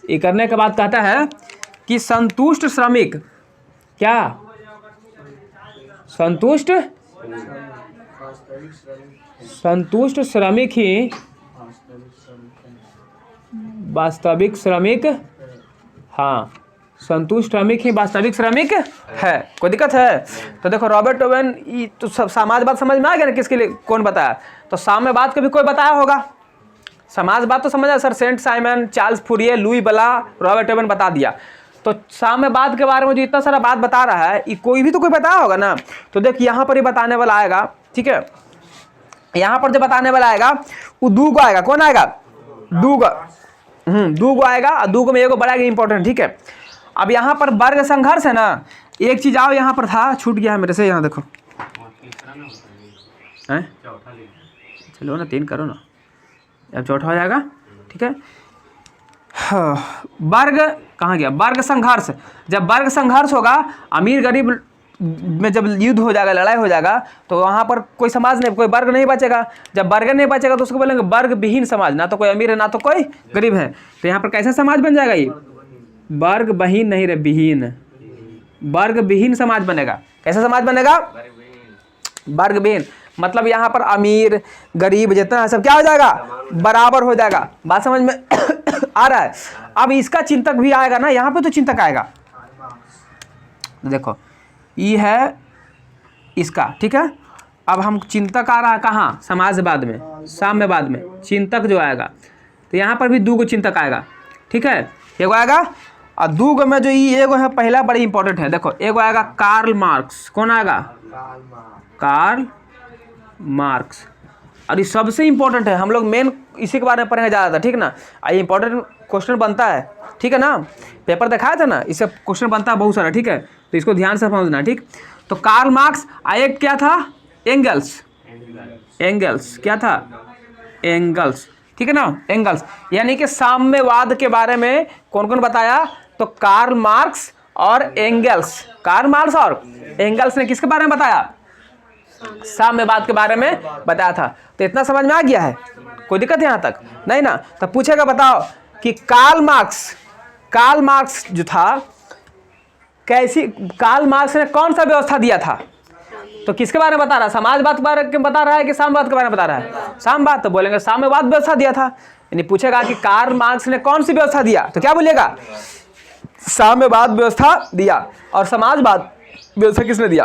[SPEAKER 1] ये करने के बाद कहता है कि संतुष्ट श्रमिक क्या, संतुष्ट श्रमिक ही वास्तविक श्रमिक, हाँ संतुष्ट श्रमिक ही वास्तविक श्रमिक है। कोई दिक्कत है? तो देखो रॉबर्ट ओवेन तो सब समाजवाद समझ में आ गया ना, किसके लिए कौन बताया। तो साम्यवाद का भी कोई बताया होगा, समाजवाद तो समझ आया sir, Saint Simon, Charles Fourier, Louis Blanc, Robert Owen बता दिया। तो साम्यवाद के बारे में जो इतना सारा बात बता रहा है ये कोई भी तो कोई बताया होगा ना। तो देख यहाँ पर ही बताने वाला आएगा, ठीक है। यहाँ पर जो बताने वाला आएगा वो दूगो आएगा, कौन आएगा, दूगो आएगा। और दूगो में एगो बड़ा इंपॉर्टेंट, ठीक है। अब यहाँ पर वर्ग संघर्ष है ना, एक चीज आओ यहाँ पर था, छूट गया है मेरे से, यहाँ देखो है, चलो ना 3 करो ना, अब चौथा हो जाएगा, ठीक है। वर्ग कहाँ गया, वर्ग संघर्ष। जब वर्ग संघर्ष होगा, अमीर गरीब में जब युद्ध हो जाएगा, लड़ाई हो जाएगा, तो वहाँ पर कोई समाज नहीं, कोई वर्ग नहीं बचेगा। जब वर्ग नहीं बचेगा तो उसको बोलेंगे वर्ग विहीन समाज, ना तो कोई अमीर है ना तो कोई गरीब है। तो यहाँ पर कैसा समाज बन जाएगा, ये वर्ग विहीन नहीं रे, विहीन, वर्ग विहीन समाज बनेगा। कैसा समाज बनेगा, वर्ग विहीन। मतलब यहाँ पर अमीर गरीब जितना है सब क्या हो जाएगा, बराबर हो जाएगा। बात समझ में आ रहा है। अब इसका चिंतक भी आएगा ना, यहाँ पे तो चिंतक आएगा। देखो ये है इसका, ठीक है। अब हम चिंतक आ रहा है कहाँ, समाजवाद में, साम्यवाद में चिंतक जो आएगा। तो यहाँ पर भी दूगो चिंतक आएगा, ठीक है। एगो आएगा और दूगो में जो ये एगो है पहला बड़ी इंपॉर्टेंट है। देखो एगो आएगा कार्ल मार्क्स, कौन आएगा, कार्ल मार्क्स। और ये सबसे इंपॉर्टेंट है, हम लोग मेन इसी के बारे में पढ़ेंगे ज़्यादा, ठीक ना। ये इंपॉर्टेंट क्वेश्चन बनता है, ठीक है ना, पेपर दिखाया था ना, इससे क्वेश्चन बनता है बहुत सारा, ठीक है। तो इसको ध्यान से समझना, ठीक। तो कार्ल मार्क्स, एक क्या था, एंगल्स, क्या था, एंगल्स, ठीक है ना, एंगल्स। यानी कि साम्यवाद के बारे में कौन कौन बताया, तो कार्ल मार्क्स और एंगल्स। कार्ल मार्क्स और एंगल्स ने किसके बारे में बताया, साम्यवाद के बारे में बताया था। तो इतना समझ में आ गया है, कोई दिक्कत है यहाँ तक नहीं ना। तो पूछेगा बताओ कि कार्ल मार्क्स जो था कैसी, कार्ल मार्क्स ने कौन सा व्यवस्था दिया था। तो किसके बारे में बता रहा है, समाजवाद के बारे में बता रहा है कि साम्यवाद के बारे में बता रहा है, साम्यवाद। तो बोलेंगे साम्यवाद व्यवस्था दिया था। यानी पूछेगा कि कार्ल मार्क्स ने कौन सी व्यवस्था दिया, तो क्या बोलिएगा, साम्यवाद व्यवस्था दिया। और समाजवाद व्यवस्था किसने दिया,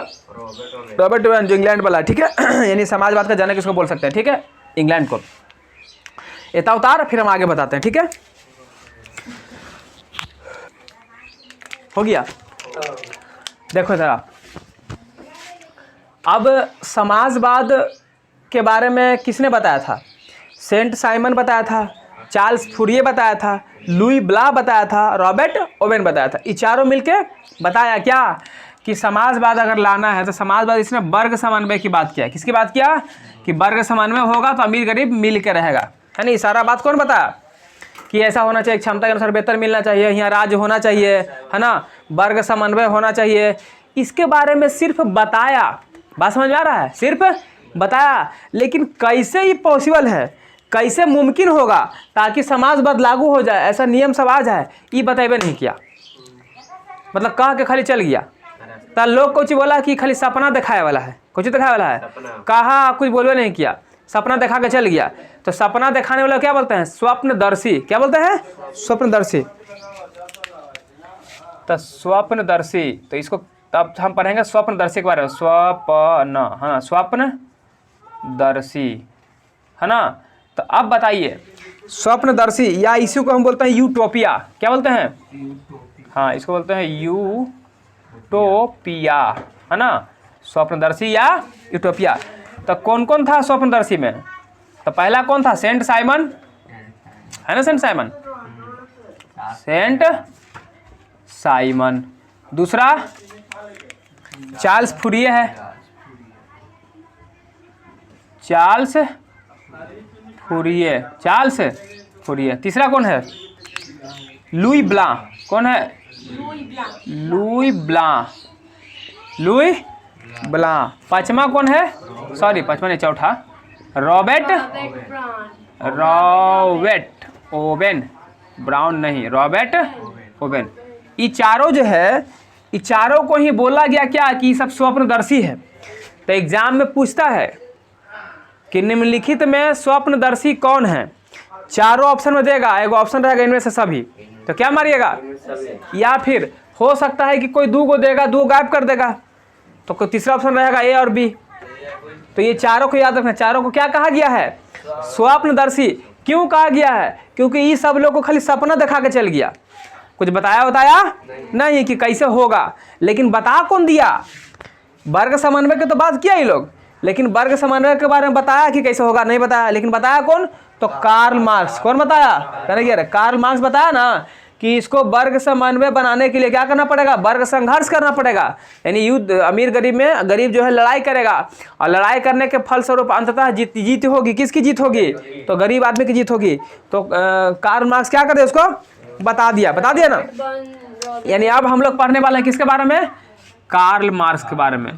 [SPEAKER 1] रॉबर्ट ओवेन, जो इंग्लैंड वाला, ठीक है। यानी समाजवाद का जनक किसको बोल सकते हैं, ठीक है, इंग्लैंड को। इतना उतार फिर हम आगे बताते हैं, ठीक है। हो गया, देखो जरा। अब समाजवाद के बारे में किसने बताया था, सेंट साइमन बताया था, चार्ल्स फूरिये बताया था, लुई ब्ला बताया था, रॉबर्ट ओवेन बताया था। ये चारों मिलके बताया क्या कि समाजवाद अगर लाना है तो समाजवाद, इसने वर्ग समन्वय की बात किया। किसकी बात किया कि वर्ग समन्वय होगा तो अमीर गरीब मिल के रहेगा, है नहीं। सारा बात कौन बताया कि ऐसा होना चाहिए, क्षमता के अनुसार वेतन मिलना चाहिए, यहाँ राज्य होना चाहिए, है ना, वर्ग समन्वय होना चाहिए। इसके बारे में सिर्फ बताया, बात समझ में आ रहा है, सिर्फ बताया। लेकिन कैसे ये पॉसिबल है, कैसे मुमकिन होगा ताकि समाजवाद लागू हो जाए, ऐसा नियम सब आ जाए, ये बताइए नहीं किया। मतलब कहा के खाली चल गया। तो लोग कुछ बोला कि खाली सपना दिखाए वाला है, कुछ दिखाए वाला है, कहा कुछ बोलवे नहीं किया, सपना दिखा के चल गया। तो सपना दिखाने वाला क्या बोलते हैं, स्वप्नदर्शी। क्या बोलते हैं, स्वप्नदर्शी। तो स्वप्नदर्शी, तो इसको तब हम पढ़ेंगे स्वप्नदर्शी के बारे में, स्वप्न, हाँ स्वप्नदर्शी, है ना। तो अब बताइए स्वप्नदर्शी या इसी को हम बोलते हैं यूटोपिया, क्या बोलते हैं? हाँ, इसको बोलते हैं यूटोपिया, है ना, स्वप्नदर्शी या यूटोपिया। तो कौन कौन था स्वप्नदर्शी में? तो पहला कौन था? सेंट साइमन, है ना, सेंट साइमन, सेंट साइमन। दूसरा चार्ल्स फूरिये है, चार्ल्स फूरिये, चार्ल्स फूरिये। तीसरा कौन है? लुई ब्लां, कौन है? Louis Blanc, Louis Blanc. पांचवा कौन है? सॉरी पांचवा नहीं, चौथा रॉबर्ट ओवेन, ब्राउन नहीं, रॉबर्ट ओवेन। ये चारों जो है, ये चारों को ही बोला गया क्या कि सब स्वप्नदर्शी है। तो एग्जाम में पूछता है कि निम्नलिखित में स्वप्नदर्शी कौन है? चारों ऑप्शन में देगा, एक ऑप्शन रहेगा इनमें से सभी, तो क्या मारिएगा? या फिर हो सकता है कि कोई दो को देगा, दो गायब कर देगा, तो कोई तीसरा ऑप्शन रहेगा ए और बी। तो ये चारों को याद रखना, चारों को क्या कहा गया है? स्वप्नदर्शी। क्यों कहा गया है? क्योंकि ये सब लोग को खाली सपना दिखा के चल गया, कुछ बताया नहीं कि कैसे होगा। लेकिन बता कौन दिया? वर्ग समन्वय की तो बात किया ये लोग, लेकिन वर्ग समन्वय के बारे में बताया कि कैसे होगा? नहीं बताया। लेकिन बताया कौन? तो कार्ल मार्क्स। कौन बताया? कार्ल मार्क्स बताया ना कि इसको वर्ग समन्वय बनाने के लिए क्या करना पड़ेगा? वर्ग संघर्ष करना पड़ेगा, यानी युद्ध, अमीर गरीब में गरीब जो है लड़ाई करेगा, और लड़ाई करने के फलस्वरूप अंततः जीत होगी। किसकी जीत होगी? तो गरीब आदमी की जीत होगी। तो कार्ल मार्क्स क्या करे? उसको बता दिया ना। यानी अब हम लोग पढ़ने वाले हैं किसके बारे में? कार्ल मार्क्स के बारे में।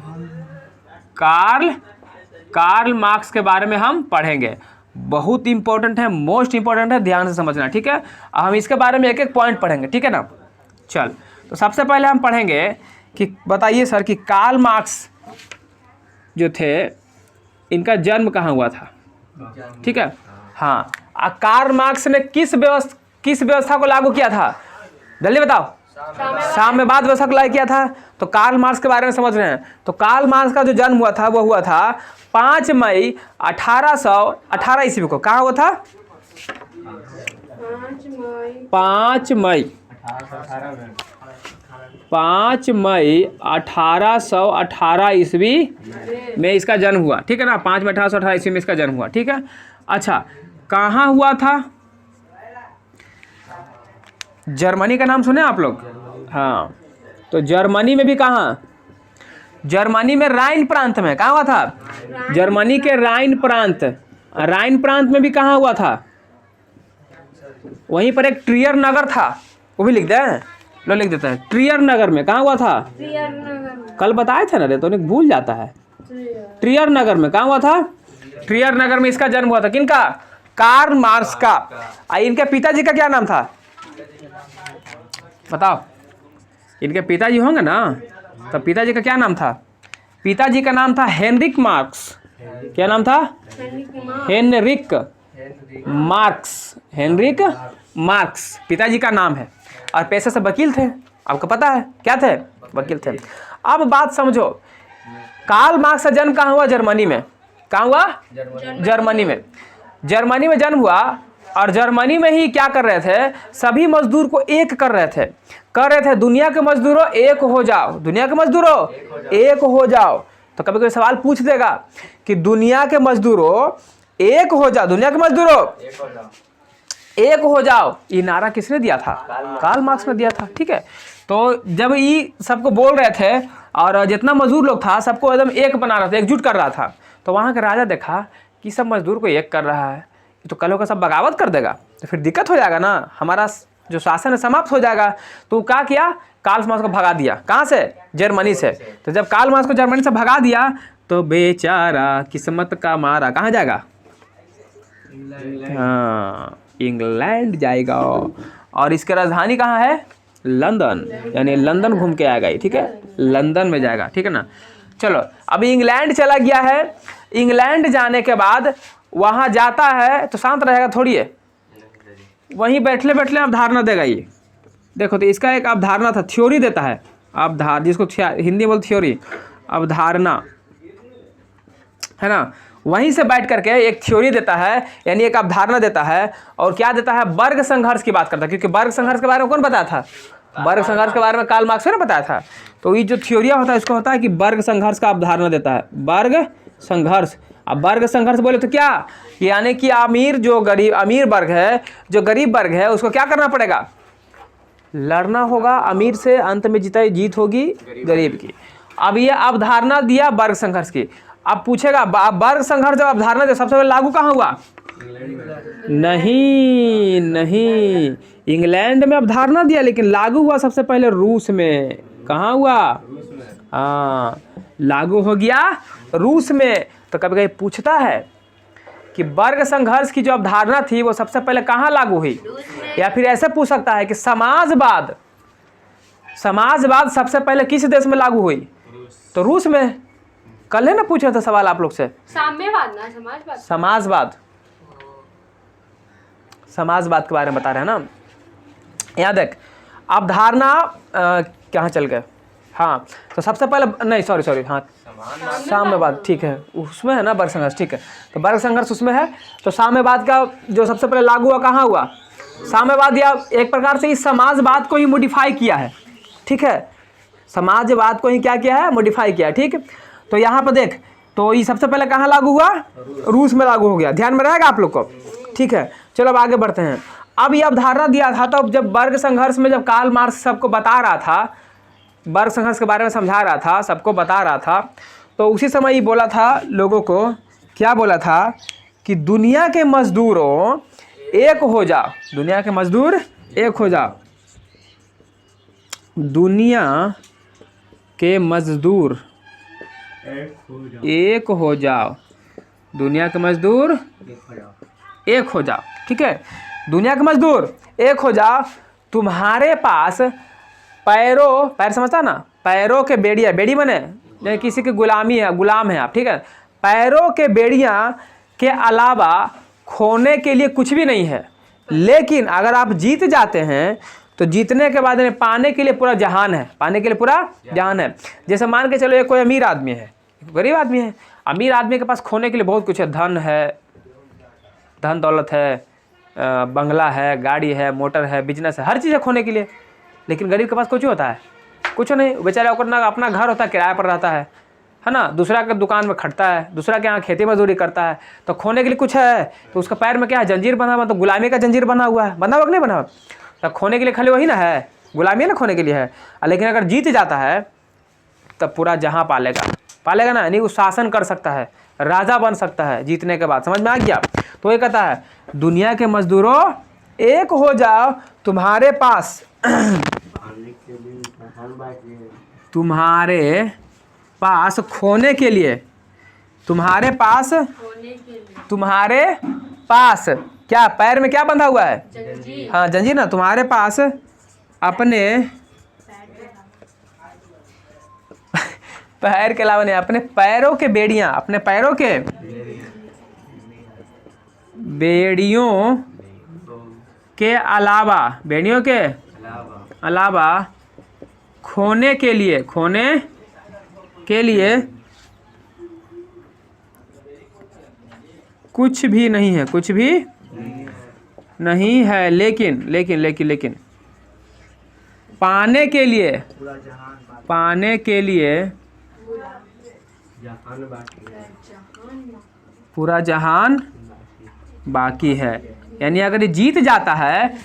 [SPEAKER 1] कार्ल मार्क्स के बारे में हम पढ़ेंगे। बहुत इंपॉर्टेंट है, मोस्ट इंपॉर्टेंट है, ध्यान से समझना, ठीक है। हम इसके बारे में एक एक पॉइंट पढ़ेंगे, ठीक है ना। चल, तो सबसे पहले हम पढ़ेंगे कि बताइए सर कि कार्ल मार्क्स जो थे इनका जन्म कहाँ हुआ था? ठीक है, हाँ। कार्ल मार्क्स ने किस व्यवस्था को लागू किया था? जल्दी बताओ। साम्यवाद व्यवस्था को लागू किया था। तो कार्ल मार्क्स के बारे में समझ रहे हैं। तो कार्ल मार्क्स का जो जन्म हुआ था वो हुआ था 5 मई 1818 ईस्वी को। कहाँ हुआ था? 5 मई 1818 ईस्वी में इसका जन्म हुआ, ठीक है ना। 5 मई 1818 ईस्वी में इसका जन्म हुआ, ठीक है। अच्छा, कहाँ हुआ था? जर्मनी का नाम सुने आप लोग? हाँ, तो जर्मनी में भी कहाँ? जर्मनी में राइन प्रांत में। कहाँ हुआ था? जर्मनी के राइन प्रांत में भी कहाँ हुआ था? वहीं पर एक ट्रियर नगर था, वो भी लिख दें, लो लिख देते हैं। ट्रियर नगर में कहाँ हुआ था? कल बताए थे ना रे, तो भूल जाता है। ट्रियर नगर में कहाँ हुआ था? ट्रियर नगर में इसका जन्म हुआ था। किनका? कार्ल मार्क्स का। इनके पिताजी का क्या नाम था? बताओ। इनके पिताजी होंगे ना, तो पिताजी का क्या नाम था? पिताजी का नाम था हेनरिक मार्क्स। क्या नाम था? हेनरिक मार्क्स पिताजी का नाम है। और पेशे से वकील थे, आपको पता है क्या थे? वकील थे। अब बात समझो, कार्ल मार्क्स का जन्म कहाँ हुआ? जर्मनी में। कहाँ हुआ? जर्मनी में। जर्मनी में जन्म हुआ, और जर्मनी में ही क्या कर रहे थे? सभी मजदूर को एक कर रहे थे। दुनिया के मजदूरों एक हो जाओ, दुनिया के मजदूरों एक हो जाओ। तो कभी कोई सवाल पूछ देगा कि दुनिया के मजदूरों एक हो जाओ, दुनिया के मजदूरों एक हो जाओ, ये नारा किसने दिया था? कार्ल मार्क्स ने दिया था, ठीक है। तो जब ये सबको बोल रहे थे और जितना मजदूर लोग था सबको एकदम एक बना रहा था, एकजुट कर रहा था, तो वहाँ का राजा देखा कि सब मजदूर को एक कर रहा है, तो कल होकर सब बगावत कर देगा, तो फिर दिक्कत हो जाएगा ना, हमारा जो शासन है समाप्त हो जाएगा। तो क्या किया? कार्ल मार्क्स को भगा दिया। कहाँ से? जर्मनी से। तो जब कार्ल मार्क्स को जर्मनी से भगा दिया तो बेचारा किस्मत का मारा कहाँ जाएगा? हाँ, इंग्लैंड जाएगा। और इसकी राजधानी कहाँ है? लंदन, यानी लंदन घूम के आएगा, ठीक है, लंदन में जाएगा, ठीक है ना। चलो, अभी इंग्लैंड चला गया है। इंग्लैंड जाने के बाद वहाँ जाता है तो शांत रहेगा थोड़ी है, वहीं बैठले बैठले अवधारणा देगा। ये देखो, तो इसका एक अवधारणा था, थ्योरी देता है, अवधारणा, जिसको हिंदी में बोलते थ्योरी, अवधारणा। है ना, वहीं से बैठ करके एक थ्योरी देता है, यानी एक अवधारणा देता है, और क्या देता है, वर्ग संघर्ष की बात करता है। क्योंकि वर्ग संघर्ष के बारे में कौन बताया था, वर्ग संघर्ष के बारे में कार्ल मार्क्स ने बताया था। तो ये जो थ्योरिया होता है इसको होता है कि वर्ग संघर्ष का अवधारणा देता है, वर्ग संघर्ष। अब वर्ग संघर्ष बोले तो क्या, यानी कि अमीर जो गरीब, अमीर वर्ग है जो गरीब वर्ग है उसको क्या करना पड़ेगा, लड़ना होगा अमीर से, अंत में जीत होगी गरीब की। अब ये अवधारणा दिया वर्ग संघर्ष की। अब पूछेगा वर्ग संघर्ष जब अवधारणा दे सबसे पहले लागू कहाँ हुआ, नहीं नहीं, इंग्लैंड में अवधारणा दिया लेकिन लागू हुआ सबसे पहले रूस में। कहाँ हुआ, हाँ लागू हो गया रूस में। तो कभी कभी पूछता है कि वर्ग संघर्ष की जो अवधारणा थी वो सबसे पहले कहाँ लागू हुई, या फिर ऐसे पूछ सकता है कि समाजवाद सबसे पहले किस देश में लागू हुई, तो रूस में। कल है ना पूछा था सवाल आप लोग से,
[SPEAKER 2] साम्यवाद ना
[SPEAKER 1] समाजवाद के बारे में बता रहे हैं ना। यहाँ देख अवधारणा कहाँ चल गए, हाँ तो सबसे पहले नहीं सॉरी हाँ साम्यवाद, ठीक है उसमें है ना वर्ग संघर्ष, ठीक है तो वर्ग संघर्ष उसमें है। तो साम्यवाद का जो सबसे पहले लागू हुआ कहाँ हुआ, साम्यवाद, या एक प्रकार से इस समाजवाद को ही मॉडिफाई किया है, ठीक है समाजवाद को ही क्या किया है, मॉडिफाई किया है, ठीक। तो यहाँ पर देख, तो ये सबसे पहले कहाँ लागू हुआ, रूस में लागू हो गया, ध्यान में रहेगा आप लोग को, ठीक है। चलो अब आगे बढ़ते हैं। अब ये अवधारणा दिया था, तो जब वर्ग संघर्ष में जब कार्ल मार्क्स सबको बता रहा था, वर्ग संघर्ष के बारे में समझा रहा था, सबको बता रहा था, तो उसी समय ये बोला था लोगों को, क्या बोला था कि दुनिया के मजदूरों एक हो जाओ, दुनिया के मजदूर एक हो जाओ, दुनिया के मजदूर एक हो जाओ, दुनिया के मजदूर एक हो जाओ, ठीक है दुनिया के मजदूर एक हो जाओ, तुम्हारे पास पैर समझता ना, पैरों के बेड़िया, बेड़ी बने किसी की गुलामी है, गुलाम है आप, ठीक है पैरों के बेड़िया के अलावा खोने के लिए कुछ भी नहीं है। लेकिन अगर आप जीत जाते हैं तो जीतने के बाद पाने के लिए पूरा जहान है, पाने के लिए पूरा जहान है। जैसे मान के चलो एक कोई अमीर आदमी है, गरीब आदमी है, अमीर आदमी के पास खोने के लिए बहुत कुछ है, धन दौलत है, बंगला है, गाड़ी है, मोटर है, बिजनेस है, हर चीज़ है खोने के लिए। लेकिन गरीब के पास कुछ होता है, कुछ नहीं, बेचारा अपना घर होता है, किराए पर रहता है ना, दूसरा के दुकान में खटता है, दूसरा के यहाँ खेती मजदूरी करता है, तो खोने के लिए कुछ है, तो उसका पैर में क्या है, जंजीर बना हुआ, तो गुलामी का जंजीर बना हुआ है, बना हुआ कि नहीं बना हुआ, तो खोने के लिए खाली वही ना है, गुलामी है ना खोने के लिए है। लेकिन अगर जीत जाता है तब पूरा जहाँ पालेगा ना, यानी वो शासन कर सकता है, राजा बन सकता है जीतने के बाद, समझ में आ गया। तो ये कहता है दुनिया के मजदूरों एक हो जाओ, तुम्हारे पास खोने के लिए, तुम्हारे पास क्या, पैर में क्या बंधा हुआ है,
[SPEAKER 2] जंजीर।
[SPEAKER 1] हाँ जंजीर ना, तुम्हारे पास अपने पैर के अलावा नहीं, अपने पैरों के बेड़ियां, अपने पैरों के बेड़ियों के अलावा, बेड़ियों के अलावा खोने के लिए कुछ भी नहीं है, कुछ भी नहीं है। लेकिन पाने के लिए पूरा जहान बाकी है। यानी अगर ये जीत जाता है,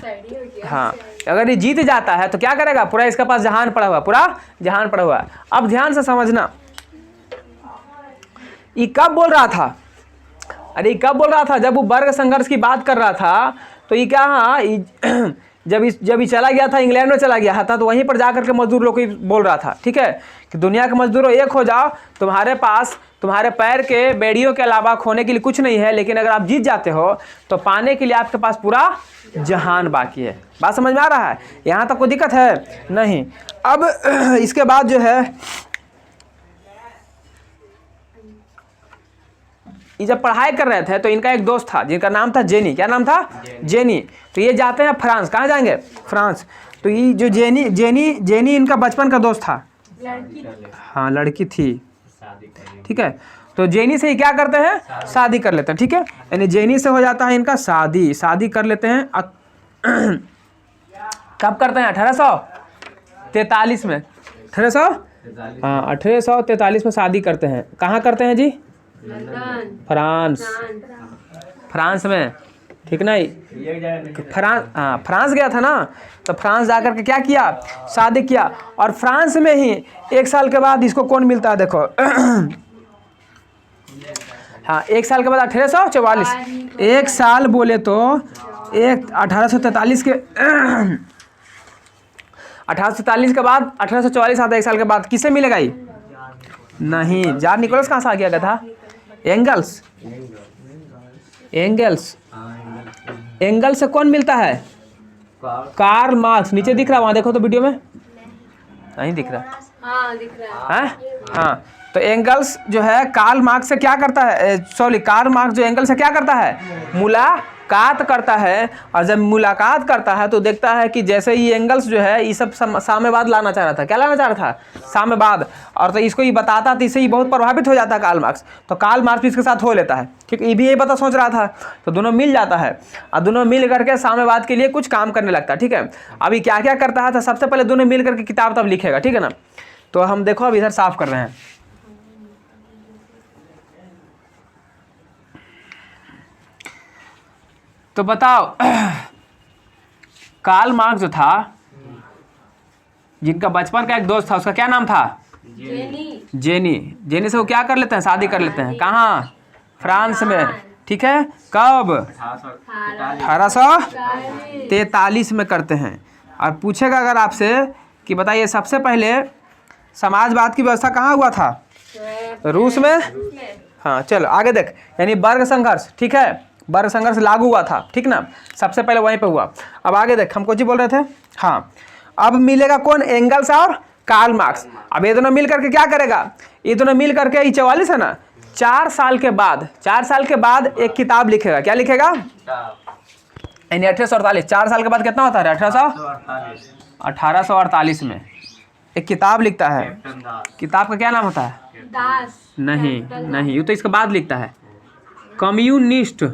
[SPEAKER 1] हाँ अगर ये जीत जाता है तो क्या करेगा, पूरा इसके पास जहान पड़ा हुआ, पूरा जहान पड़ा हुआ है। अब ध्यान से समझना, ये कब बोल रहा था, अरे ये कब बोल रहा था, जब वो वर्ग संघर्ष की बात कर रहा था। तो ये क्या, जब ये चला गया था, इंग्लैंड में चला गया था, तो वहीं पर जाकर के मजदूर लोग को बोल रहा था, ठीक है कि दुनिया के मजदूरों एक हो जाओ, तुम्हारे पास तुम्हारे पैर के बेड़ियों के अलावा खोने के लिए कुछ नहीं है। लेकिन अगर आप जीत जाते हो तो पाने के लिए आपके पास पूरा जहान बाकी है। बात समझ में आ रहा है, यहाँ तक कोई दिक्कत है नहीं। अब इसके बाद जो है, ये जब पढ़ाई कर रहे थे तो इनका एक दोस्त था जिनका नाम था जेनी। क्या नाम था, जेनी। तो ये जाते हैं फ्रांस, कहाँ जाएंगे, फ्रांस। तो ये जो जेनी इनका बचपन का दोस्त था, हाँ लड़की थी, ठीक है। तो जेनी से ही क्या करते हैं, शादी कर लेते हैं, ठीक है। यानी जेनी से हो जाता है इनका शादी कर लेते हैं। कब करते हैं, 1843 में, 1843 में शादी करते हैं। कहाँ करते हैं जी, फ्रांस में, ठीक ना। फ्रांस गया था ना, तो फ्रांस जाकर के क्या किया, शादी किया। और फ्रांस में ही 1 साल के बाद इसको कौन मिलता है, देखो हाँ 1 साल के बाद 1844, 1 साल बोले तो 1843 के 1843 के बाद 1844 आता है। 1 साल के बाद किसे मिलेगा ये, नहीं, जॉन निकोलस कहाँ से आ गया था, एंगल्स से कौन मिलता है, कार्ल मार्क्स। नीचे दिख रहा है, वहाँ देखो तो वीडियो में नहीं दिख रहा,
[SPEAKER 2] हाँ दिख रहा है।
[SPEAKER 1] हाँ तो एंगल्स जो है कार्ल मार्क्स से क्या करता है, कार्ल मार्क्स जो एंगल्स से क्या करता है, मुलाकात करता है। और जब मुलाकात करता है तो देखता है कि जैसे ही एंगल्स जो है ये सब साम्यवाद लाना चाह रहा था, क्या लाना चाह रहा था, साम्यवाद। और तो इसको ये बताता तो इससे ही बहुत प्रभावित हो जाता है कार्ल मार्क्स, तो कार्ल मार्क्स भी इसके साथ हो लेता है, ठीक। ये भी यही पता सोच रहा था, तो दोनों मिल जाता है और दोनों मिल करके साम्यवाद के लिए कुछ काम करने लगता है, ठीक है। अभी क्या क्या करता है, तो सबसे पहले दोनों मिल करके किताब तब लिखेगा, ठीक है ना। तो हम देखो अब इधर साफ कर रहे हैं। तो बताओ कार्ल मार्क्स जो था, जिनका बचपन का एक दोस्त था, उसका क्या नाम था, जेनी से वो क्या कर लेते हैं, शादी कर लेते हैं। कहाँ, फ्रांस में, ठीक है। कब, 1843 में करते हैं। और पूछेगा अगर आपसे कि बताइए सबसे पहले समाजवाद की व्यवस्था कहाँ हुआ था, रूस में। हाँ चलो आगे देख, यानी वर्ग संघर्ष, ठीक है, वर्ग संघर्ष लागू हुआ था, ठीक ना, सबसे पहले वहीं पे हुआ। अब आगे देख, हमको जी बोल रहे थे, हाँ अब मिलेगा कौन, एंगल्स और कार्ल मार्क्स। अब ये दोनों मिल करके क्या करेगा, ये दोनों मिल करके, ये 44 है ना, 4 साल के बाद एक किताब लिखेगा। क्या लिखेगा, यानी 1848, 4 साल के बाद कितना होता है, 1848 में एक किताब लिखता है। किताब का क्या नाम होता है,
[SPEAKER 2] दास,
[SPEAKER 1] नहीं, ये तो इसके बाद लिखता है, कम्युनिस्ट।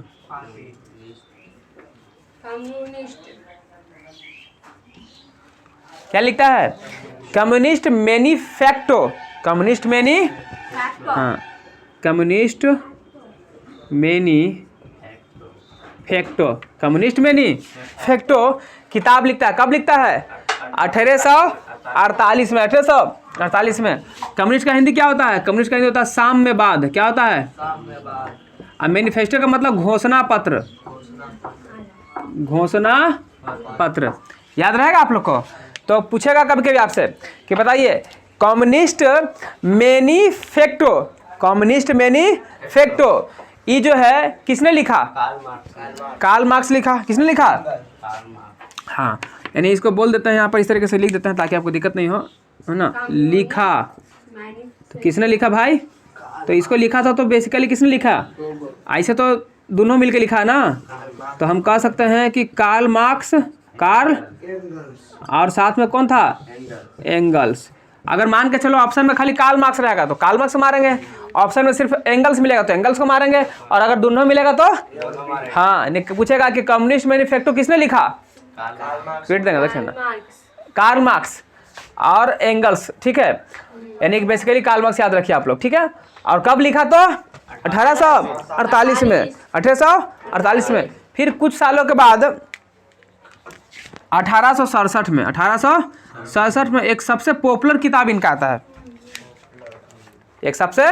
[SPEAKER 1] क्या लिखता है, कम्युनिस्ट मैनिफेस्टो, कम्युनिस्ट मैनिफेस्टो किताब लिखता है। कब लिखता है, 1848 में, 1848 में। कम्युनिस्ट का हिंदी क्या होता है, कम्युनिस्ट का हिंदी होता है साम्यवाद। क्या होता है, और मैनिफेस्टो का मतलब घोषणा पत्र। याद रहेगा आप लोग को। तो पूछेगा कभी कभी आपसे कि बताइए कम्युनिस्ट मैनिफेस्टो ये जो है किसने लिखा, कार्ल मार्क्स लिखा। किसने लिखा, हाँ, यानी इसको बोल देते हैं यहाँ पर, इस तरीके से लिख देते हैं ताकि आपको दिक्कत नहीं हो, है ना। लिखा, तो किसने लिखा भाई, तो इसको लिखा था, तो बेसिकली किसने लिखा, ऐसे तो दोनों मिलके लिखा ना, तो हम कह सकते हैं कि कार्ल मार्क्स, और साथ में कौन था, एंगल्स। अगर मान के चलो ऑप्शन में खाली कार्ल मार्क्स रहेगा तो कार्ल मार्क्स मारेंगे, ऑप्शन में सिर्फ एंगल्स मिलेगा तो एंगल्स को मारेंगे, और अगर दोनों मिलेगा तो हाँ, पूछेगा कि कम्युनिस्ट मैनिफेस्टो किसने लिखा, पीट देंगे, देखिए ना, कार्ल मार्क्स और एंगल्स, ठीक है। यानी कि बेसिकली कार्ल मार्क्स याद रखिए आप लोग, ठीक है। और कब लिखा, तो 1848 में, 1848 में। फिर कुछ सालों के बाद 1867 में एक सबसे पॉपुलर किताब इनका आता है, एक सबसे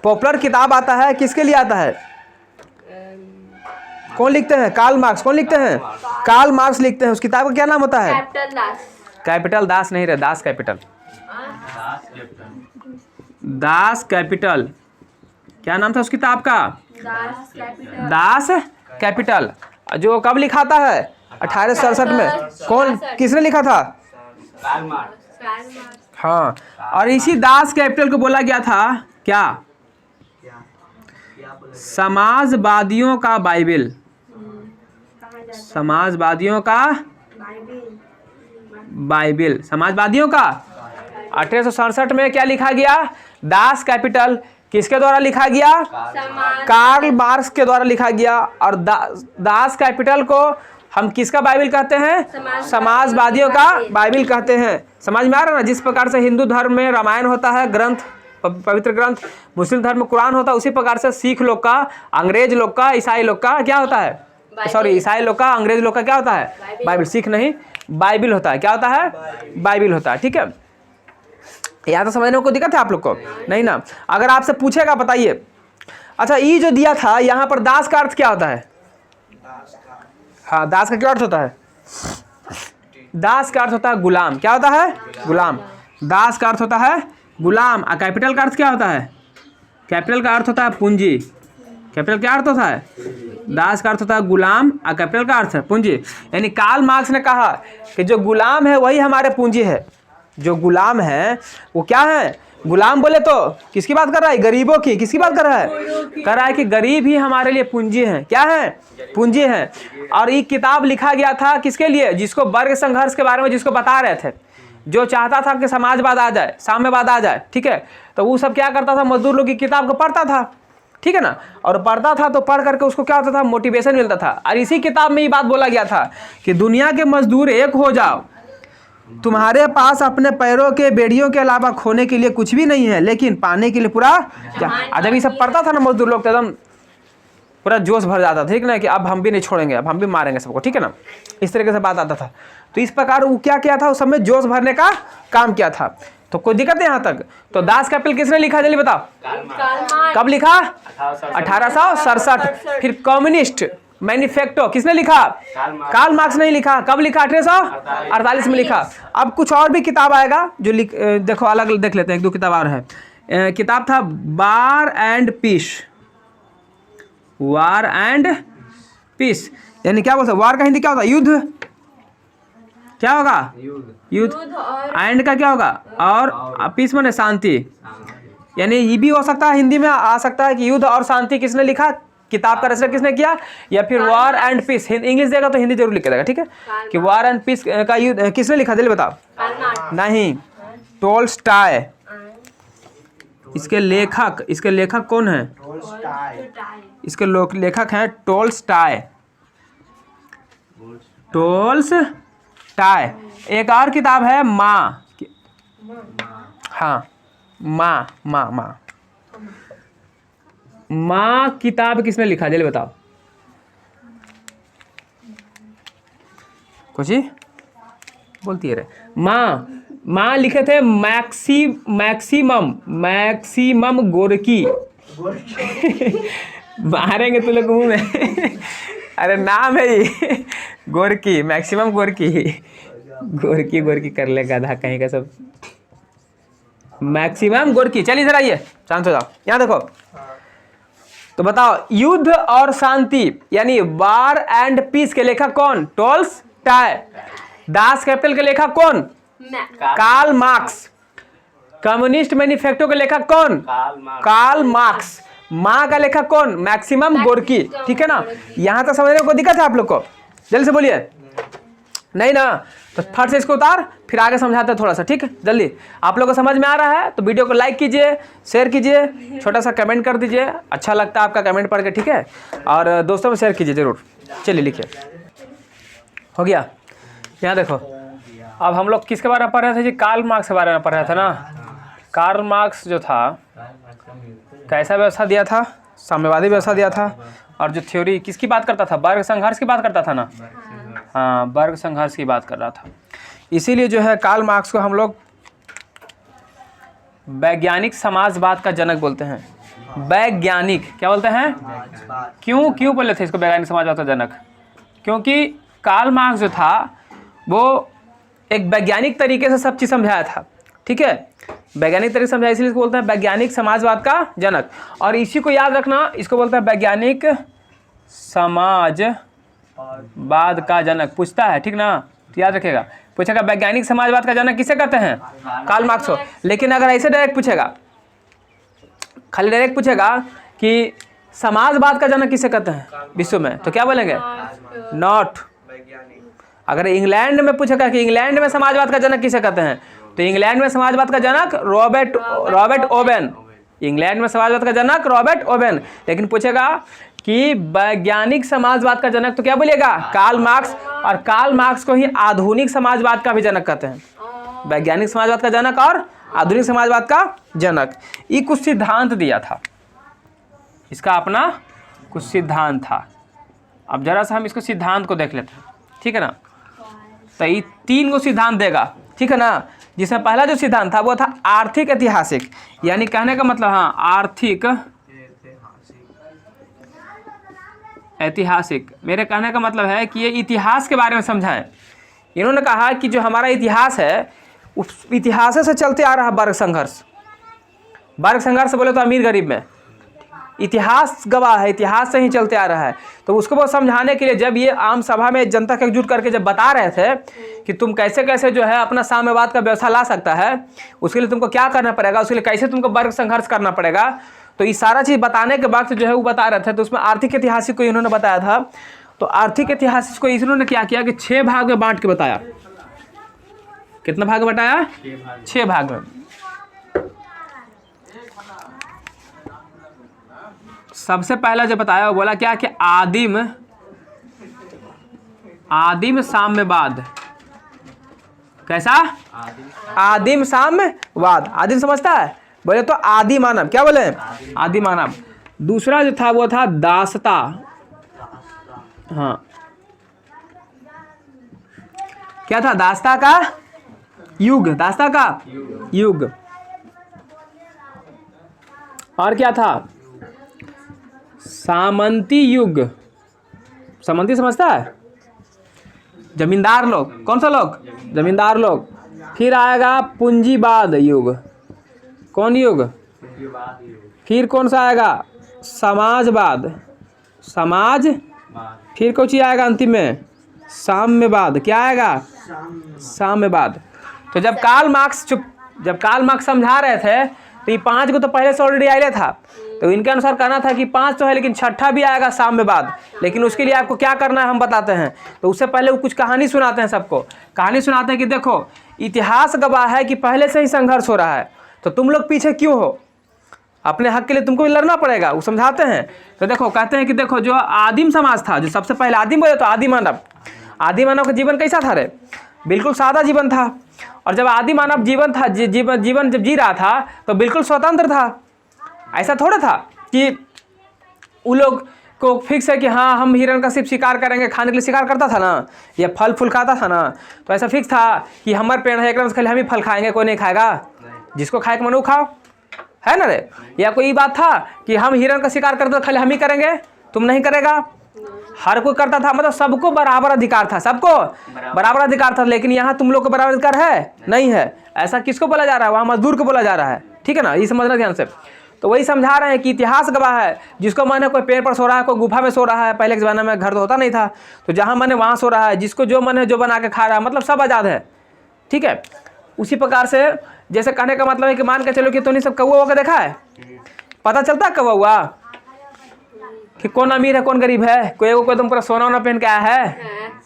[SPEAKER 1] पॉपुलर किताब आता है। किसके लिए आता है, कौन लिखते हैं, कार्ल मार्क्स। कौन लिखते हैं, कार्ल मार्क्स लिखते हैं। उस किताब का क्या नाम होता है, कैपिटल दास नहीं रहे, दास कैपिटल। क्या नाम था उस किताब का, दास कैपिटल। जो कब लिखाता है, 1867 में। कौन, किसने लिखा था, कार्ल मार्क्स। हाँ, और इसी दास कैपिटल को बोला गया था क्या, समाजवादियों का बाइबिल। समाजवादियों का 1867 में क्या लिखा गया, दास कैपिटल। किसके द्वारा लिखा गया?
[SPEAKER 2] समाज
[SPEAKER 1] कार्ल मार्क्स के द्वारा लिखा गया। और दास कैपिटल को हम किसका बाइबिल कहते हैं? समाजवादियों का बाइबिल कहते हैं। समझ में आ रहा है ना? जिस प्रकार से हिंदू धर्म में रामायण होता है, ग्रंथ, पवित्र ग्रंथ, मुस्लिम धर्म में कुरान होता है, उसी प्रकार से सिख लोग का, अंग्रेज लोग का, ईसाई लोग का क्या होता है? सॉरी, ईसाई लोग का, अंग्रेज लोग का क्या होता है? बाइबिल। सिख नहीं, बाइबिल होता है। क्या होता है? बाइबिल होता है। ठीक है, यहाँ तो समझने में कोई दिक्कत है आप लोग को? नहीं ना? अगर आपसे पूछेगा बताइए, अच्छा ये जो दिया था यहाँ पर दास का अर्थ क्या होता है? हाँ, दास का क्या अर्थ होता है? दास का अर्थ होता है गुलाम। क्या होता है? गुलाम। दास का अर्थ होता है गुलाम। और कैपिटल का अर्थ क्या होता है? कैपिटल का अर्थ होता है पूंजी। कैपिटल क्या अर्थ होता है? दास का अर्थ होता है गुलाम और कैपिटल का अर्थ है पूंजी। यानी कार्ल मार्क्स ने कहा कि जो गुलाम है वही हमारे पूंजी है। जो गुलाम है वो क्या है? गुलाम बोले तो किसकी बात कर रहा है? गरीबों की। किसकी बात कर रहा है? कर रहा है कि गरीब ही हमारे लिए पूंजी है। क्या है? पूंजी है। और ये किताब लिखा गया था किसके लिए? जिसको वर्ग संघर्ष के बारे में जिसको बता रहे थे, जो चाहता था कि समाजवाद आ जाए, साम्यवाद आ जाए। ठीक है, तो वो सब क्या करता था? मजदूर लोग की किताब को पढ़ता था। ठीक है ना? और पढ़ता था तो पढ़ करके उसको क्या होता था? मोटिवेशन मिलता था। और इसी किताब में ये बात बोला गया था कि दुनिया के मजदूर एक हो जाओ, तुम्हारे पास अपने पैरों के बेड़ियों के अलावा खोने के लिए कुछ भी नहीं है, लेकिन पाने के लिए पूरा क्या। जब ये सब पढ़ता था ना मजदूर लोग, तो एकदम पूरा जोश भर जाता था। ठीक ना? कि अब हम भी नहीं छोड़ेंगे, अब हम भी मारेंगे सबको। ठीक है ना? इस तरीके से बात आता था। तो इस प्रकार वो क्या किया था? उस समय जोश भरने का काम किया था। तो कोई दिक्कत है यहाँ तक? तो दास कैपिटल किसने लिखा? जल्दी बताओ। कब लिखा? 1867। फिर कम्युनिस्ट मैनिफेस्टो किसने लिखा? कार्ल मार्क्स ने लिखा। कब लिखा? 1848 में लिखा। अब कुछ और भी किताब आएगा जो देखो, अलग देख लेते हैं। एक दो किताब और है। किताब था War and Peace. War and Peace यानी क्या बोलते हैं? वार का हिंदी क्या होता है? युद्ध। क्या होगा? युद्ध। एंड का क्या होगा? और पीस माने शांति। यानी ये भी हो सकता है, हिंदी में आ सकता है कि युद्ध और शांति किसने लिखा? किताब का रचना किसने किया? या फिर वार एंड पीस। इंग्लिश देगा तो हिंदी जरूर लिख के देगा। ठीक है, कि वार एंड पीस का युद्ध किसने लिखा? जल्दी बताओ। नहीं, टोल्स्टॉय। इसके लेखक कौन है? इसके लेखक हैं टोल्स्टॉय। टोल्स्टॉय। एक और किताब है माँ। हाँ, माँ किताब किसने लिखा? जल्दी बताओ। कुछ ही बोलती है रे। माँ लिखे थे मैक्सिमम गोरकी। मारेंगे तू लोग मुंह में। अरे नाम है ये गोरकी, मैक्सिमम गोरकी कर ले गधा कहीं का सब। मैक्सिमम गोरकी। चलिए इधर आइए, शांत हो जाओ। यहाँ देखो, तो बताओ, युद्ध और शांति यानी वार एंड पीस के लेखक कौन? टोल्स्टॉय। दास कैपिटल के लेखक कौन? Karl marks. कम्युनिस्ट मैनिफेस्टो के लेखक कौन? Karl Marx. माँ का लेखक कौन? मैक्सिमम गोरकी। ठीक है ना? यहाँ तक समझने को दिक्कत है आप लोग को? जल्दी से बोलिए। नहीं ना? तो फट से इसको उतार, फिर आगे समझाते हैं थोड़ा सा। ठीक है, जल्दी। आप लोग को समझ में आ रहा है तो वीडियो को लाइक कीजिए, शेयर कीजिए, छोटा सा कमेंट कर दीजिए। अच्छा लगता है आपका कमेंट पढ़ के। ठीक है, और दोस्तों में शेयर कीजिए जरूर। चलिए लिखिए। हो गया? यहाँ देखो, अब हम लोग किसके बारे में पढ़ रहे थे जी? कार्ल मार्क्स के बारे में पढ़ रहे थे ना। कार्ल मार्क्स जो था, कैसा व्यवस्था दिया था? साम्यवादी व्यवस्था दिया था। और जो थ्योरी किसकी बात करता था? वर्ग संघर्ष की बात करता था ना। हाँ, वर्ग संघर्ष की बात कर रहा था। इसीलिए जो है कार्ल मार्क्स को हम लोग वैज्ञानिक समाजवाद का जनक बोलते हैं। वैज्ञानिक क्या बोलते हैं? क्यों बोले थे इसको वैज्ञानिक समाजवाद का जनक? क्योंकि कार्ल मार्क्स जो था वो एक वैज्ञानिक तरीके से सब चीज़ समझाया था। ठीक है, वैज्ञानिक तरीके से समझाया, इसलिए इसको बोलते हैं वैज्ञानिक समाजवाद का जनक। और इसी को याद रखना, इसको बोलते हैं वैज्ञानिक समाजवाद का जनक। पूछता है, ठीक ना? तो याद रखिएगा, पूछेगा वैज्ञानिक समाजवाद का जनक किसे कहते हैं? कार्ल मार्क्स को। लेकिन अगर ऐसे डायरेक्ट पूछेगा, खाली डायरेक्ट पूछेगा कि समाजवाद का जनक किसे कहते हैं विश्व में, तो क्या बोलेंगे? नॉट। अगर इंग्लैंड में पूछेगा कि इंग्लैंड में समाजवाद का जनक किसे कहते हैं, तो इंग्लैंड में समाजवाद का जनक रॉबर्ट ओवेन। इंग्लैंड में समाजवाद का जनक रॉबर्ट ओवेन। लेकिन पूछेगा कि वैज्ञानिक समाजवाद का जनक तो क्या बोलिएगा? Karl Marx. और कार्ल मार्क्स को ही आधुनिक समाजवाद का भी जनक कहते हैं। वैज्ञानिक समाजवाद का जनक और आधुनिक समाजवाद का जनक। ये कुछ सिद्धांत दिया था, इसका अपना कुछ सिद्धांत था। अब जरा सा हम इसको सिद्धांत को देख लेते हैं, ठीक है ना। तो ये 3 गो सिद्धांत देगा, ठीक है ना। जिसमें पहला जो सिद्धांत था वो था आर्थिक ऐतिहासिक, यानी कहने का मतलब हाँ आर्थिक ऐतिहासिक। मेरे कहने का मतलब है कि ये इतिहास के बारे में समझाएं। इन्होंने कहा कि जो हमारा इतिहास है उस इतिहास से चलते आ रहा है वर्ग संघर्ष। वर्ग संघर्ष बोले तो अमीर गरीब में इतिहास गवाह है, इतिहास से ही चलते आ रहा है। तो उसको वो समझाने के लिए जब ये आम सभा में जनता को एकजुट करके जब बता रहे थे कि तुम कैसे कैसे जो है अपना साम्यवाद का व्यवस्था ला सकता है, उसके लिए तुमको क्या करना पड़ेगा, उसके लिए कैसे तुमको वर्ग संघर्ष करना पड़ेगा, तो ये सारा चीज़ बताने के वक्त जो है वो बता रहे थे। तो उसमें आर्थिक ऐतिहासिक को इन्होंने बताया था। तो आर्थिक ऐतिहासिक को इन्होंने क्या किया कि 6 भाग में बांट के बताया। कितना भाग में बताया? 6 भाग में। सबसे पहला जो बताया वो बोला क्या कि आदिम साम्यवाद। कैसा? आदिम साम्यवाद। आदिम समझता है? बोले तो आदि मानव। क्या बोले? आदि मानव। दूसरा जो था वो था दासता। हाँ, क्या था? दासता का युग। दासता का युग। और क्या था? सामंती युग। सामंती समझता है? जमींदार लोग। कौन सा लोग? जमींदार लोग। फिर आएगा पूंजीवाद युग। कौन युग? फिर कौन सा आएगा? समाजवाद। समाज। फिर कौन चीज आएगा अंतिम में? साम्यवाद। क्या आएगा? साम्यवाद। तो जब कार्ल मार्क्स समझा रहे थे तो ये 5 को तो पहले से ऑलरेडी आया था। तो इनके अनुसार कहना था कि 5 तो है लेकिन 6ठा भी आएगा साम्यवाद। लेकिन उसके लिए आपको क्या करना है हम बताते हैं। तो उससे पहले वो कुछ कहानी सुनाते हैं सबको। कहानी सुनाते हैं कि देखो इतिहास गवाह है कि पहले से ही संघर्ष हो रहा है, तो तुम लोग पीछे क्यों हो? अपने हक के लिए तुमको भी लड़ना पड़ेगा। वो समझाते हैं। तो देखो कहते हैं कि देखो जो आदिम समाज था, जो सबसे पहले आदिम बोले तो आदि मानव। आदि मानव का जीवन कैसा था रे? बिल्कुल सादा जीवन था। और जब आदि मानव जीवन था, जीवन जब जी रहा था तो बिल्कुल स्वतंत्र था। ऐसा थोड़ा था कि उन लोग को फिक्स है कि हाँ हम हिरण का सिर्फ शिकार करेंगे, खाने के लिए शिकार करता था ना, या फल फूल खाता था ना। तो ऐसा फिक्स था कि हमारे पेड़ है एक खाली हम ही फल खाएंगे, कोई नहीं खाएगा। जिसको खाए के मनु खाओ, है ना रे। या कोई बात था कि हम हिरण का शिकार करते खाली हम ही करेंगे, तुम नहीं करेगा। हर कोई करता था, मतलब सबको बराबर अधिकार था। सबको बराबर अधिकार था। लेकिन यहाँ तुम लोग को बराबर अधिकार है? नहीं है। ऐसा किसको बोला जा रहा है? वहाँ मजदूर को बोला जा रहा है। ठीक है ना, ये समझना ध्यान से। तो वही समझा रहे हैं कि इतिहास गवाह है। जिसको माने कोई पेड़ पर सो रहा है, कोई गुफा में सो रहा है। पहले के ज़माने में घर तो होता नहीं था, तो जहाँ माने वहाँ सो रहा है। जिसको जो मन है जो बना के खा रहा है, मतलब सब आज़ाद है। ठीक है। उसी प्रकार से जैसे कहने का मतलब है कि मान के चलो कि तो नहीं सब कौवा हुआ देखा है, पता चलता है कौवा हुआ कि कौन अमीर है कौन गरीब है। कोई तुम पूरा सोना वोना पहन के आया है,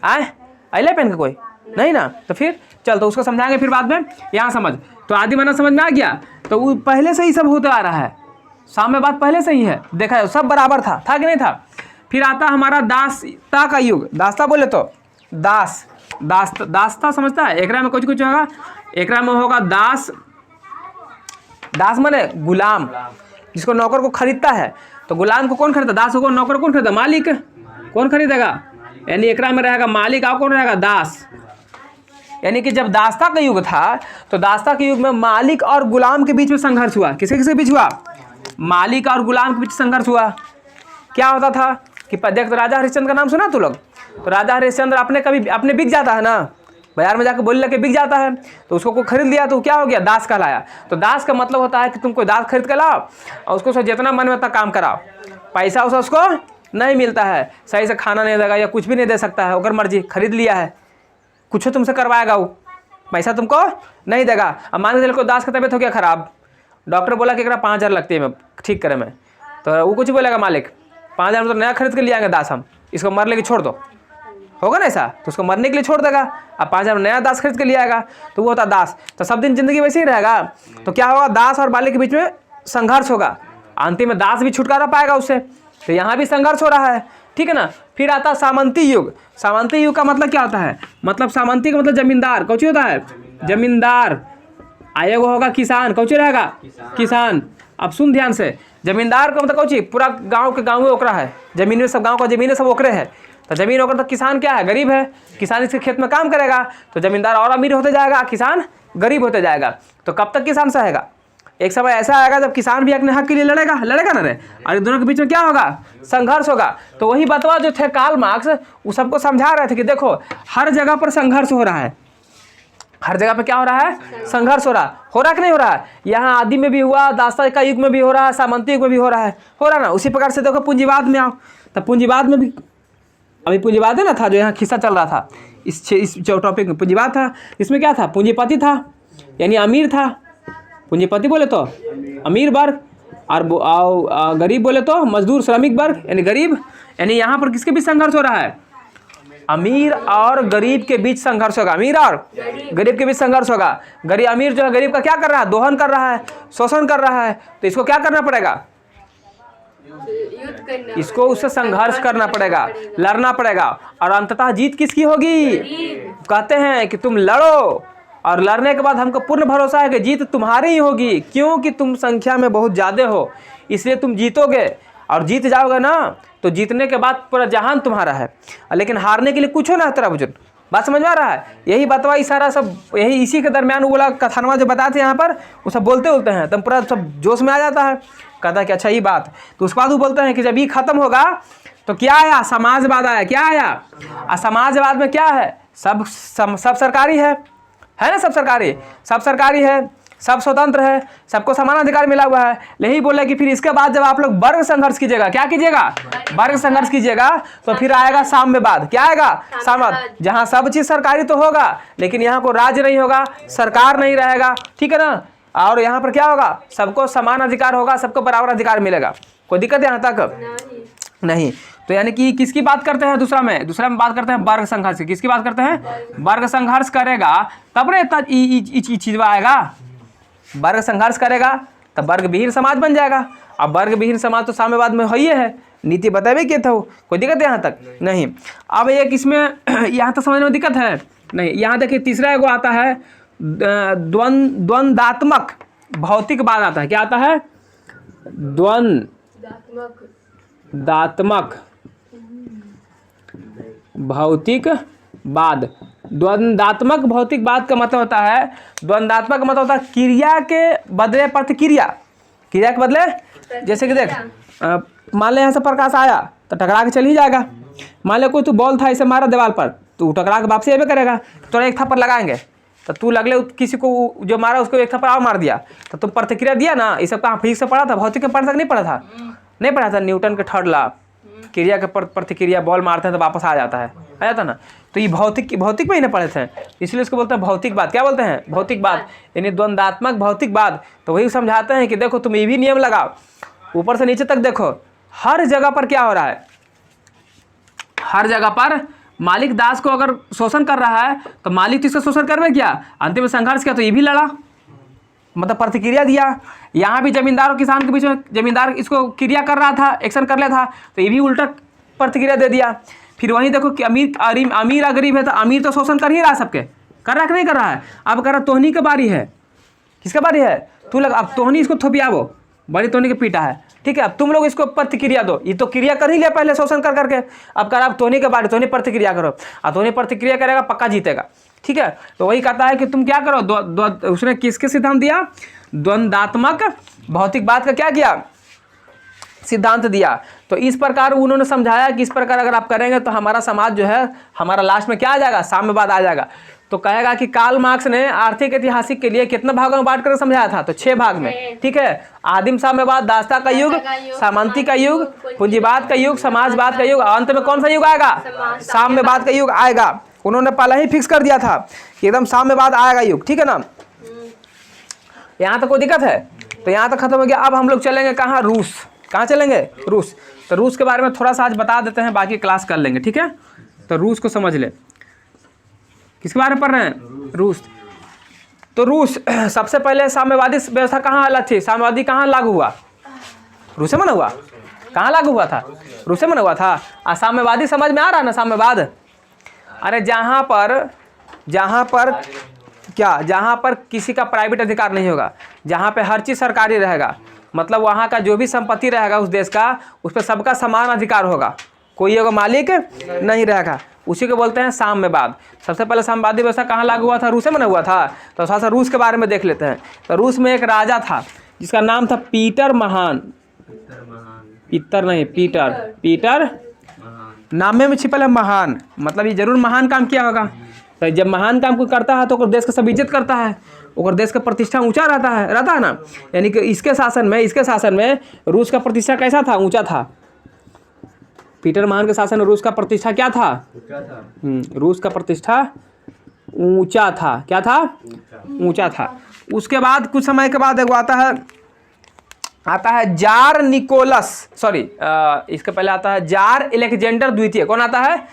[SPEAKER 1] आए अले पहन के कोई नहीं ना। तो फिर चल, तो उसको समझाएंगे फिर बाद में। यहाँ समझ, तो आदि मानव समझ में आ गया। तो वो पहले से ही सब होता आ रहा है। साम्यवाद पहले से ही है, देखा है, सब बराबर था कि नहीं था। फिर आता हमारा दासता का युग। दासता बोले तो दासता समझता है? एकरा में कुछ होगा। एकरा में होगा दास माने गुलाम, जिसको नौकर को खरीदता है। तो गुलाम को कौन खरीदा? दास को। नौकर कौन खरीदा? मालिक। कौन खरीदेगा? यानी एकरा में रहेगा मालिक, और कौन रहेगा? दास। यानी कि जब दासता का युग था तो दासता के युग में मालिक और गुलाम के बीच में संघर्ष हुआ। किसके बीच हुआ? मालिक और गुलाम के बीच संघर्ष हुआ। क्या होता था कि देख, तो राजा हरिश्चंद्र का नाम सुना तू लोग? तो राजा हरिश्चंद्र अपने बिक जाता है ना, बाजार में जाकर बोल लगे बिक जाता है। तो उसको कोई खरीद लिया तो क्या हो गया? दास कहलाया। तो दास का मतलब होता है कि तुम कोई दास खरीद के लाओ और उसको जितना मन में उतना काम कराओ। पैसा उसको नहीं मिलता है, सही से खाना नहीं देगा या कुछ भी नहीं दे सकता है। अगर मर्जी खरीद लिया है, कुछ तुमसे करवाएगा, वो पैसा तुमको नहीं देगा। अब मान के चलो दास का तबीयत हो गया खराब, डॉक्टर बोला कि 5,000 लगती है मैं ठीक करे में। तो वो कुछ बोलेगा मालिक 5,000 में तो नया खरीद के ले आएंगे दास, हम इसको मर लेके छोड़ दो, होगा ना ऐसा। तो उसको मरने के लिए छोड़ देगा। अब 5,000 नया दास खरीद के ले आएगा, तो वो होता दास। तो सब दिन जिंदगी वैसे ही रहेगा। तो क्या होगा? दास और मालिक के बीच में संघर्ष होगा, अंतिम में दास भी छुटकारा पाएगा उससे। तो यहाँ भी संघर्ष हो रहा है, ठीक है ना। फिर आता है सामंती युग। सामंती युग का मतलब क्या होता है? मतलब सामंती का मतलब जमींदार। कौची होता है? जमींदार। आयोग होगा किसान। कौची रहेगा? किसान। अब सुन ध्यान से, जमींदार का मतलब कौची? पूरा गांव के गाँव ओकरा है, जमीन में सब गांव का जमीन सब ओकरे है। तो जमीन ओकर, तो किसान क्या है? गरीब है। किसान इसके खेत में काम करेगा तो जमींदार और अमीर होते जाएगा, किसान गरीब होते जाएगा। तो कब तक किसान सहेगा? एक समय ऐसा आएगा जब किसान भी अपने हक के लिए लड़ेगा ना रे, और दोनों के बीच में क्या होगा? संघर्ष होगा। तो वही बतवा जो थे कार्ल मार्क्स, वो सबको समझा रहे थे कि देखो हर जगह पर संघर्ष हो रहा है। हर जगह पे क्या हो रहा है? संघर्ष हो रहा कि नहीं हो रहा है? यहाँ आदि में भी हुआ, दास्ता का युग में भी हो रहा है, सामंती युग में भी हो रहा है ना। उसी प्रकार से देखो पूंजीवाद में आओ, तब पूंजीवाद में भी अभी पूंजीवाद है ना था, जो यहाँ खिस्सा चल रहा था इस जो टॉपिक में पूंजीवाद था। इसमें क्या था? पूंजीपति था यानी अमीर था। पूंजीपति बोले तो अमीर वर्ग, और गरीब बोले तो मजदूर श्रमिक वर्ग यानी गरीब। यानी यहाँ पर किसके बीच संघर्ष हो रहा है? अमीर और गरीब के बीच संघर्ष होगा। अमीर और गरीब के बीच संघर्ष होगा। गरीब अमीर जो है गरीब का क्या कर रहा है? दोहन कर रहा है, शोषण कर रहा है। तो इसको क्या करना पड़ेगा? इसको उससे संघर्ष करना पड़ेगा, लड़ना पड़ेगा। और अंततः जीत किसकी होगी? कहते हैं कि तुम लड़ो, और लड़ने के बाद हमको पूर्ण भरोसा है कि जीत तुम्हारी ही होगी, क्योंकि तुम संख्या में बहुत ज़्यादा हो, इसलिए तुम जीतोगे। और जीत जाओगे ना तो जीतने के बाद पूरा जहान तुम्हारा है। लेकिन हारने के लिए कुछ हो ना तेरा बुजुर्ग। बात समझ में आ रहा है? यही बतवा इशारा सब, यही इसी के दरमियान वो वाला कथनवा जो बताते हैं यहाँ पर, वो सब बोलते हैं तब पूरा सब जोश में आ जाता है। कहता है कि अच्छा ये बात। तो उसके बाद वो बोलते हैं कि जब ये खत्म होगा तो क्या आया? समाजवाद आया। क्या आया? और समाजवाद में क्या है? सब सरकारी है ना। सब सरकारी है, सब स्वतंत्र है, सबको समान अधिकार मिला हुआ है। यही बोले कि फिर इसके बाद जब आप लोग वर्ग संघर्ष कीजिएगा, क्या कीजिएगा? वर्ग संघर्ष कीजिएगा, तो फिर आएगा साम्यवाद। क्या आएगा? साम्यवाद। जहाँ सब चीज सरकारी तो होगा, लेकिन यहाँ को राज्य नहीं होगा, सरकार नहीं रहेगा, ठीक है ना। और यहाँ पर क्या होगा? सबको समान अधिकार होगा, सबको बराबर अधिकार मिलेगा। कोई दिक्कत है यहाँ तक? नहीं। तो यानी कि किसकी बात करते हैं? दूसरा में बात करते हैं वर्ग संघर्ष की। किसकी बात करते हैं? वर्ग संघर्ष करेगा तब रे चीज आएगा। वर्ग संघर्ष करेगा तब वर्ग विहीन समाज बन जाएगा। अब वर्ग विहीन समाज तो साम्यवाद में ही है, नीति बताए क्या था। कोई दिक्कत है यहाँ तक? नहीं। अब एक इसमें यहाँ तक समझने में दिक्कत है? नहीं। यहाँ देखिए तीसरा एगो आता है द्वंद्वात्मक भौतिकवाद आता है। क्या आता है? द्वंद्वात्मक भौतिकवाद। द्वंद्वात्मक भौतिकवाद का मतलब होता है, द्वंद्वात्मक का मतलब होता है क्रिया के बदले प्रतिक्रिया। क्रिया के बदले, जैसे कि देख मान ले यहाँ से प्रकाश आया तो टकरा के चल ही जाएगा। मान ले कोई तू बॉल था इसे मारा दीवार पर, तू टकरा के वापसी अबे करेगा। तो एक थप्पड़ लगाएंगे तो तू लगले किसी को जो मारा उसको एक थप्पड़ और मार दिया, तो तुम प्रतिक्रिया दिया ना। ये सब कहाँ फिजिक्स से पढ़ा था? भौतिक में पढ़ा था? नहीं पढ़ा था? नहीं पढ़ा था। न्यूटन के थर्ड लॉ, क्रिया के प्रतिक्रिया, बॉल मारते हैं तो वापस आ जाता ना। तो ये भौतिक में ही ना पढ़े थे, इसलिए इसको बोलते हैं भौतिकवाद। क्या बोलते हैं? भौतिकवाद, यानी द्वंद्वात्मक भौतिकवाद। तो वही समझाते हैं कि देखो तुम ये भी नियम लगाओ, ऊपर से नीचे तक देखो, हर जगह पर क्या हो रहा है? हर जगह पर मालिक दास को अगर शोषण कर रहा है तो मालिक तो इसका शोषण करवे क्या? अंतिम में संघर्ष किया तो ये भी लड़ा, मतलब प्रतिक्रिया दिया। यहाँ भी जमींदार और किसान के बीच में जमींदार इसको क्रिया कर रहा था, एक्शन कर रहा था, तो ये भी उल्टा प्रतिक्रिया दे दिया। फिर वहीं देखो कि अमीर और गरीब है, तो अमीर तो शोषण कर ही रहा है सबके, कर रहा कि नहीं कर रहा है? अब कर रहा तोहनी का बारी है। किसका बारी है? तू लग, अब तोहनी इसको थोपियावो, बड़ी तोहनी के पीटा है, ठीक है। अब तुम लोग इसको प्रतिक्रिया दो, ये तो क्रिया कर ही लिया पहले शोषण कर करके। अब कर अब तोहनी के बारी, तोहनी प्रतिक्रिया करो, और तोहनी प्रतिक्रिया करेगा पक्का जीतेगा, ठीक है। तो वही कहता है कि तुम क्या करो, उसने किसके सिद्धांत दिया? द्वंद्वात्मक भौतिकवाद का क्या किया? सिद्धांत दिया। तो इस प्रकार उन्होंने समझाया कि इस प्रकार अगर आप करेंगे तो हमारा समाज जो है, हमारा लास्ट में क्या आ जाएगा? साम्यवाद आ जाएगा। तो कहेगा कि कार्ल मार्क्स ने आर्थिक ऐतिहासिक के लिए कितने भागों में बांट कर समझाया था? तो 6 भाग में, ठीक है। आदिम साम्यवाद, दास्ता का युग, सामंती का युग, पूंजीवाद का युग, समाजवाद का युग, अंत में कौन सा युग आएगा? साम्यवाद का युग आएगा। उन्होंने पहले ही फिक्स कर दिया था कि एकदम साम्यवाद आएगा युग, ठीक है ना। यहाँ तक कोई दिक्कत है? तो यहाँ तक खत्म हो गया। अब हम लोग चलेंगे कहाँ? रूस। कहाँ चलेंगे? रूस। तो रूस के बारे में थोड़ा सा आज बता देते हैं, बाकी क्लास कर लेंगे, ठीक है। तो रूस को समझ ले। किसके बारे में पढ़ रहे हैं? रूस। तो रूस सबसे पहले साम्यवादी व्यवस्था कहाँ अलग थी? साम्यवादी कहाँ लागू हुआ? रूस में ना हुआ? कहाँ लागू हुआ था? रूस में ना हुआ था। साम्यवादी समझ में आ रहा है ना? साम्यवाद, अरे जहाँ पर क्या, जहाँ पर किसी का प्राइवेट अधिकार नहीं होगा, जहाँ पे हर चीज़ सरकारी रहेगा, मतलब वहाँ का जो भी संपत्ति रहेगा उस देश का, उस पर सबका समान अधिकार होगा, कोई एगो मालिक नहीं रहेगा, उसी को बोलते हैं साम्यवाद। सबसे पहले साम्यवादी व्यवस्था कहाँ लागू हुआ था? रूस में ना हुआ था। तो थोड़ा सा रूस के बारे में देख लेते हैं। तो रूस में एक राजा था जिसका नाम था पीटर महान। पीटर नाम में छिपल है महान, मतलब ये जरूर महान काम किया होगा। तो जब महान काम कोई करता है तो ओकर देश का सब इज्जत करता है, ओकर देश का प्रतिष्ठा ऊंचा रहता है ना। यानी कि इसके शासन में रूस का प्रतिष्ठा कैसा था? ऊंचा था। पीटर महान के शासन में रूस का प्रतिष्ठा क्या था? रूस का प्रतिष्ठा ऊंचा था। क्या था? ऊंचा था। उसके बाद कुछ समय के बाद आता है जार निकोलस, सॉरी इसके पहले आता है जार अलेक्जेंडर द्वितीय। कौन आता है?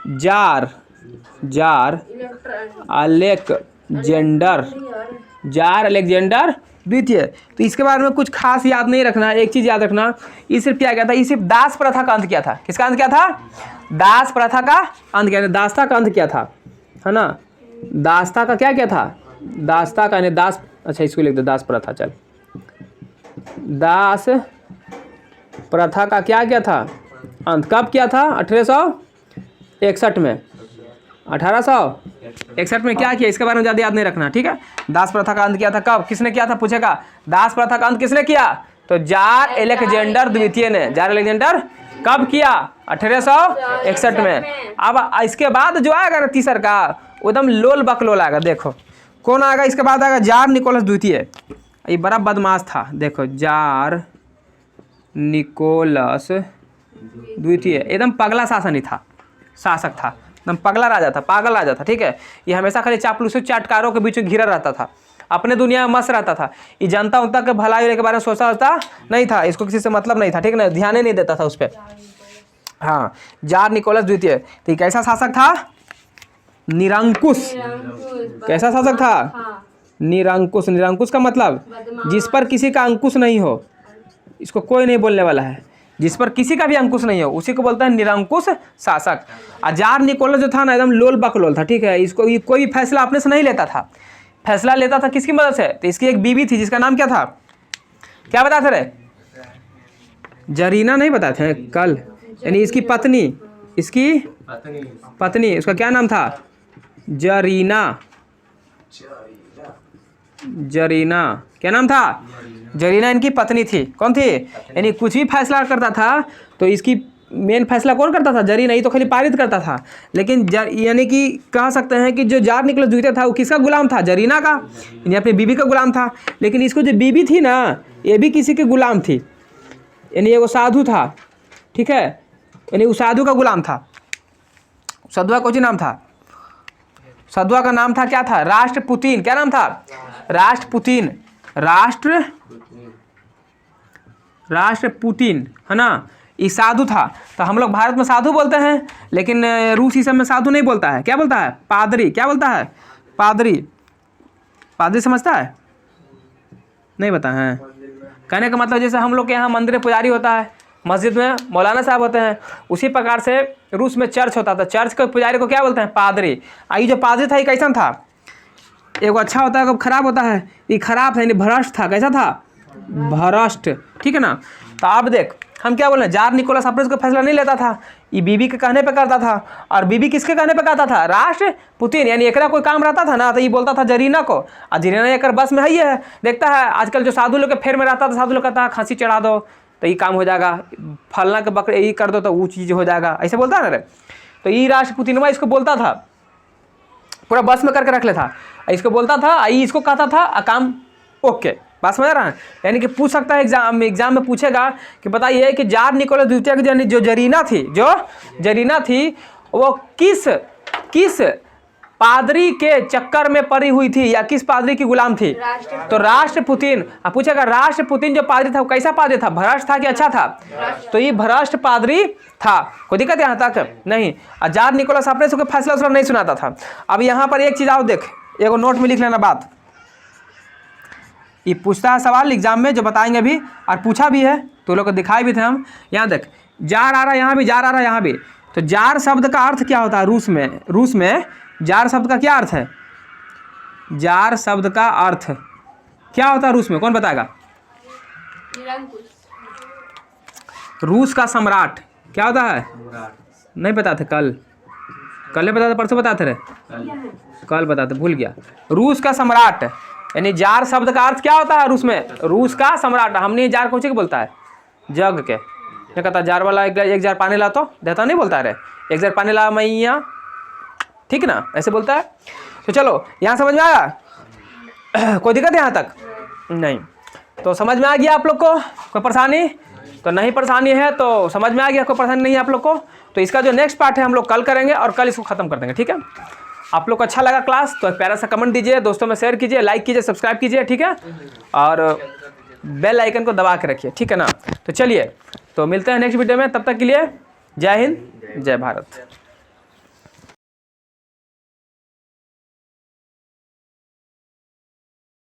[SPEAKER 1] जार अलेक्जेंडर द्वितीय। तो इसके बारे में कुछ खास याद नहीं रखना, एक चीज़ याद रखना, ये सिर्फ क्या किया था? ये सिर्फ दास प्रथा का अंत किया था। किसका अंत किया था? दास प्रथा का अंत किया था, दासता का अंत किया था, है ना। दासता का क्या किया था? दासता का दास, अच्छा इसको लिख दो दास प्रथा। चल, दास प्रथा का क्या किया था? अंत कब किया था? 1861 में। 1861 में क्या किया? इसके बारे में ज़्यादा याद नहीं रखना, ठीक है। दास प्रथा का अंत किया था कब? किसने किया था? पूछेगा दास प्रथा का अंत किसने किया? तो जार अलेक्जेंडर द्वितीय ने। जार अलेक्जेंडर कब किया? 1861 में। अब इसके बाद जो आएगा ना तीसर का, एकदम लोल बकलोल आएगा। देखो कौन आएगा इसके बाद? आएगा जार निकोलस द्वितीय। ये बड़ा बदमाश था। देखो जार निकोलस द्वितीय एकदम पगला शासन ही था, शासक था, एकदम पगला राजा था, पागल राजा था, ठीक है। ये हमेशा खाली चापलूसों चाटकारों के बीच में घिरा रहता था, अपने दुनिया में मस्त रहता था। ये जनता उनता के भलाई के बारे में सोचता नहीं था, इसको किसी से मतलब नहीं था, ठीक ना, ध्यान ही नहीं देता था उस पर। हाँ, जार निकोलस द्वितीय। तो ये कैसा शासक था? निरंकुश। कैसा शासक था? निरंकुश। निरंकुश का मतलब जिस पर किसी का अंकुश नहीं हो, इसको कोई नहीं बोलने वाला है। जिस पर किसी का भी अंकुश नहीं हो उसी को बोलता है निरंकुश शासक। जार निकोलस जो था ना एकदम लोल बकलोल था, ठीक है। इसको ये कोई फैसला अपने से नहीं लेता था, फैसला लेता था किसकी मदद से? तो इसकी एक बीवी थी जिसका नाम क्या था? क्या बताते रहे? जरीना नहीं बताते हैं कल, यानी इसकी पत्नी, इसकी पत्नी, उसका क्या नाम था? जरीना। क्या नाम था? जरीना इनकी पत्नी थी। कौन थी? यानी कुछ भी फैसला करता था तो इसकी मेन फैसला कौन करता था? जरीना। ही तो खाली पारित करता था, लेकिन यानी कि कह सकते हैं कि जो जार निकोलस द्वितीय था वो किसका गुलाम था? जरीना का, यानी अपनी बीवी का गुलाम था। लेकिन इसको जो बीवी थी ना, ये भी किसी के गुलाम थी, यानी एगो साधु था, ठीक है। यानी उस साधु का गुलाम था। साधुआ का नाम था? साधुआ का नाम था क्या था? राष्ट्रपुतीन। क्या नाम था? राष्ट्रपुतीन। राष्ट्रपुतीन, है ना। ये साधु था। तो हम लोग भारत में साधु बोलते हैं, लेकिन रूस इस सब में साधु नहीं बोलता है। क्या बोलता है? पादरी। क्या बोलता है? पादरी। पादरी समझता है? नहीं पता है। कहने का मतलब जैसे हम लोग के यहाँ मंदिर में पुजारी होता है, मस्जिद में मौलाना साहब होते हैं, उसी प्रकार से रूस में चर्च होता था। चर्च के पुजारी को क्या बोलते हैं? पादरी। ये जो पादरी था ये कैसा था? एगो अच्छा होता है, एगो खराब होता है। ये खराब था, यानी भ्रष्ट था। कैसा था? भ्रष्ट, ठीक है ना। तो आप देख हम क्या बोल रहे हैं? जार निकोलस अपने को फैसला नहीं लेता था, ये बीबी के कहने पे करता था। और बीबी किसके कहने पे करता था? राष्ट्रपुतीन। यानी एकरा कोई काम रहता था ना तो ये बोलता था जरीना को, और जरीना एक बस में ही है। देखता है आजकल जो साधु लोग के फेर में रहता था, साधु लोग कहता है खांसी चढ़ा दो तो ये काम हो जाएगा, फलना के बकरे ये कर दो तो वो चीज़ हो जाएगा, ऐसे बोलता है ना रे। तो ये राष्ट्रपुतीनवा इसको बोलता था, पूरा बस में करके रख लेता, इसको बोलता था, इसको कहता था काम ओके। बात समझ रहा है? यानी कि पूछ सकता है एग्जाम में पूछेगा कि बताइए कि जार निकोलस द्वितीय की जो जरीना थी वो किस पादरी के चक्कर में पड़ी हुई थी, या किस पादरी की गुलाम थी? तो राष्ट्रपुतीन। पूछेगा राष्ट्रपुतीन जो पादरी था वो कैसा पादरी था? भ्रष्ट था कि अच्छा था? तो ये भ्रष्ट पादरी था। कोई दिक्कत यहाँ तक नहीं। जार निकोलस अपने से कोई फैसला नहीं सुनाता था। अब यहाँ पर एक चीज़ आओ देख, एगो नोट में लिख लेना बात। ये पूछता है सवाल एग्जाम में जो बताएंगे अभी, और पूछा भी है तो लोग को दिखाए भी थे हम। यहाँ देख जार आ रहा है यहाँ भी, जार आ रहा है यहाँ भी। तो जार शब्द का अर्थ क्या होता है रूस में? रूस में जार शब्द का क्या अर्थ है? जार शब्द का अर्थ क्या होता है रूस में? कौन बताएगा?
[SPEAKER 2] निरंकुश।
[SPEAKER 1] रूस का सम्राट क्या होता है? नहीं पता थे कल नहीं पता था, परसों बताते रहे, कल बताते, भूल गया। रूस का सम्राट यानी जार शब्द का अर्थ क्या होता है रूस में? रूस का सम्राट। हमने जार कौन सी को बोलता है? जग के। क्या कहता है? जार वाला एक जार पानी ला तो देता नहीं बोलता है, एक जार पानी ला मैया, ठीक ना, ऐसे बोलता है। तो चलो यहाँ समझ में आया? कोई दिक्कत है यहाँ तक? नहीं। तो समझ में आ गया आप लोग को? कोई परेशानी तो नहीं? परेशानी है तो समझ में आ गया, कोई परेशानी नहीं है आप लोग को? तो इसका जो नेक्स्ट पार्ट है हम लोग कल करेंगे और कल इसको खत्म कर देंगे, ठीक है? आप लोग को अच्छा लगा क्लास तो एक प्यारा सा कमेंट दीजिए, दोस्तों में शेयर कीजिए, लाइक कीजिए, सब्सक्राइब कीजिए, ठीक है? और बेल आइकन को दबा के रखिए, ठीक है ना? तो चलिए तो मिलते हैं नेक्स्ट वीडियो में, तब तक के लिए जय हिंद जय भारत।